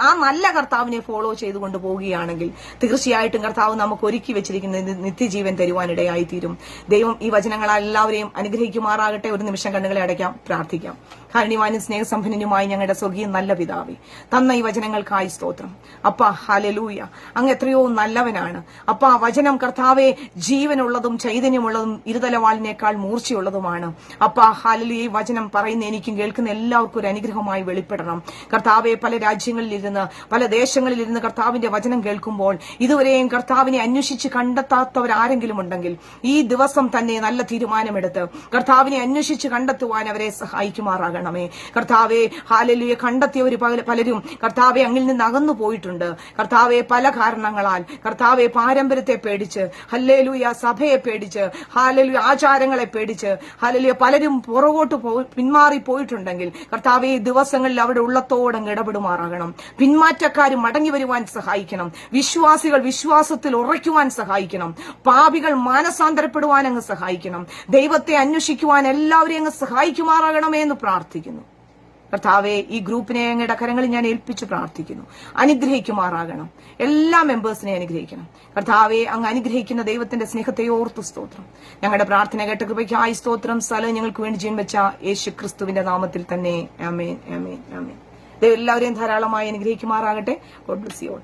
ആ നല്ല കർത്താവിനെ ഫോളോ ചെയ്തുകൊണ്ട് പോവുകയാണെങ്കിൽ തീർച്ചയായിട്ടും കർത്താവ് നമുക്ക് ഒരുക്കി വെച്ചിരിക്കുന്ന നിത്യജീവൻ തരുവാനിടയായി തീരും. ദൈവം ഈ വചനങ്ങളാൽ എല്ലാവരെയും അനുഗ്രഹിക്കുമാറാകട്ടെ. ഒരു നിമിഷം കണ്ണുകളെ അടയ്ക്കാം, പ്രാർത്ഥിക്കാം. കാരുണ്യവാനും സ്നേഹസമ്പന്നനുമായി ഞങ്ങളുടെ സ്വർഗീയ നല്ല പിതാവേ, തന്ന ഈ വചനങ്ങൾക്കായി സ്തോത്രം. അപ്പാ ഹല്ലേലൂയ, അങ്ങ് എത്രയോ നല്ലവനാണ്. അപ്പാ വചനം കർത്താവെ ജീവനുള്ളതും ചൈതന്യമുള്ളതും ഇരുതലവാളിനേക്കാൾ മൂർച്ചയുള്ളതുമാണ്. അപ്പാ ഹല്ലേലൂയ, ഈ വചനം പറയുന്ന എനിക്കും കേൾക്കുന്ന എല്ലാവർക്കും ഒരു അനുഗ്രഹമായി വെളിപ്പെടണം. കർത്താവെ, പല രാജ്യങ്ങളിലിരുന്ന് പല ദേശങ്ങളിലിരുന്ന് കർത്താവിന്റെ വചനം കേൾക്കുമ്പോൾ ഇതുവരെയും കർത്താവിനെ അന്വേഷിച്ച് കണ്ടെത്താത്തവരാരെങ്കിലും ഉണ്ടെങ്കിൽ ഈ ദിവസം തന്നെ നല്ല തീരുമാനമെടുത്ത് കർത്താവിനെ അന്വേഷിച്ച് കണ്ടെത്തുവാൻ അവരെ സഹായിക്കുമാറാകണമേ. കർത്താവെ ഹല്ലേലൂയ, കണ്ടെത്തിയവർ പലരും കർത്താവെ അങ്ങിൽ നിന്ന് അകന്നു പോയിട്ടുണ്ട്. കർത്താവെ, പല കാരണങ്ങളാൽ കർത്താവെ പാരമ്പര്യത്തെ പേടിച്ച്, ഹല്ലേലൂയ, സഭയെ പേടിച്ച്, ഹല്ലേലൂയ, ആചാരങ്ങളെ പേടിച്ച്, ഹല്ലേലൂയ, പലരും പുറകോട്ട് പിന്മാറി പോയിട്ടുണ്ടെങ്കിൽ കർത്താവെ ഈ ദിവസങ്ങളിൽ അവിടെ ഉള്ളത്തോടങ്ങ് ഇടപെടുമാറാകണം. പിന്മാറ്റക്കാർ മടങ്ങി വരുവാൻ സഹായിക്കണം. വിശ്വാസികൾ വിശ്വാസത്തിൽ ഉറയ്ക്കുവാൻ സഹായിക്കണം. പാപികൾ മാനസാന്തരപ്പെടുവാൻ അങ്ങ് സഹായിക്കണം. ദൈവത്തെ അന്വേഷിക്കുവാൻ എല്ലാവരെയും അങ്ങ് സഹായിക്കുമാറാകണമേ എന്ന് പ്രാർത്ഥിക്കുന്നു. കർത്താവെ, ഈ ഗ്രൂപ്പിനെ അങ്ങയുടെ കരങ്ങളിൽ ഞാൻ ഏൽപ്പിച്ചു പ്രാർത്ഥിക്കുന്നു. അനുഗ്രഹിക്കുമാറാകണം. എല്ലാ മെമ്പേഴ്സിനെ അനുഗ്രഹിക്കണം. കർത്താവെ, അങ്ങ് അനുഗ്രഹിക്കുന്ന ദൈവത്തിന്റെ സ്നേഹത്തെ ഓർത്തു സ്തോത്രം. ഞങ്ങളുടെ പ്രാർത്ഥന കേട്ട കൃപയ്ക്കായി സ്തോത്രം. സ്ഥലം ഞങ്ങൾക്ക് വേണ്ടി ജീവൻ വെച്ച യേശു ക്രിസ്തുവിന്റെ നാമത്തിൽ തന്നെ. ആമേൻ, ആമേൻ, ആമേൻ. ദൈവം എല്ലാവരെയും ധാരാളമായി അനുഗ്രഹിക്കുമാറാകട്ടെ. God bless you all.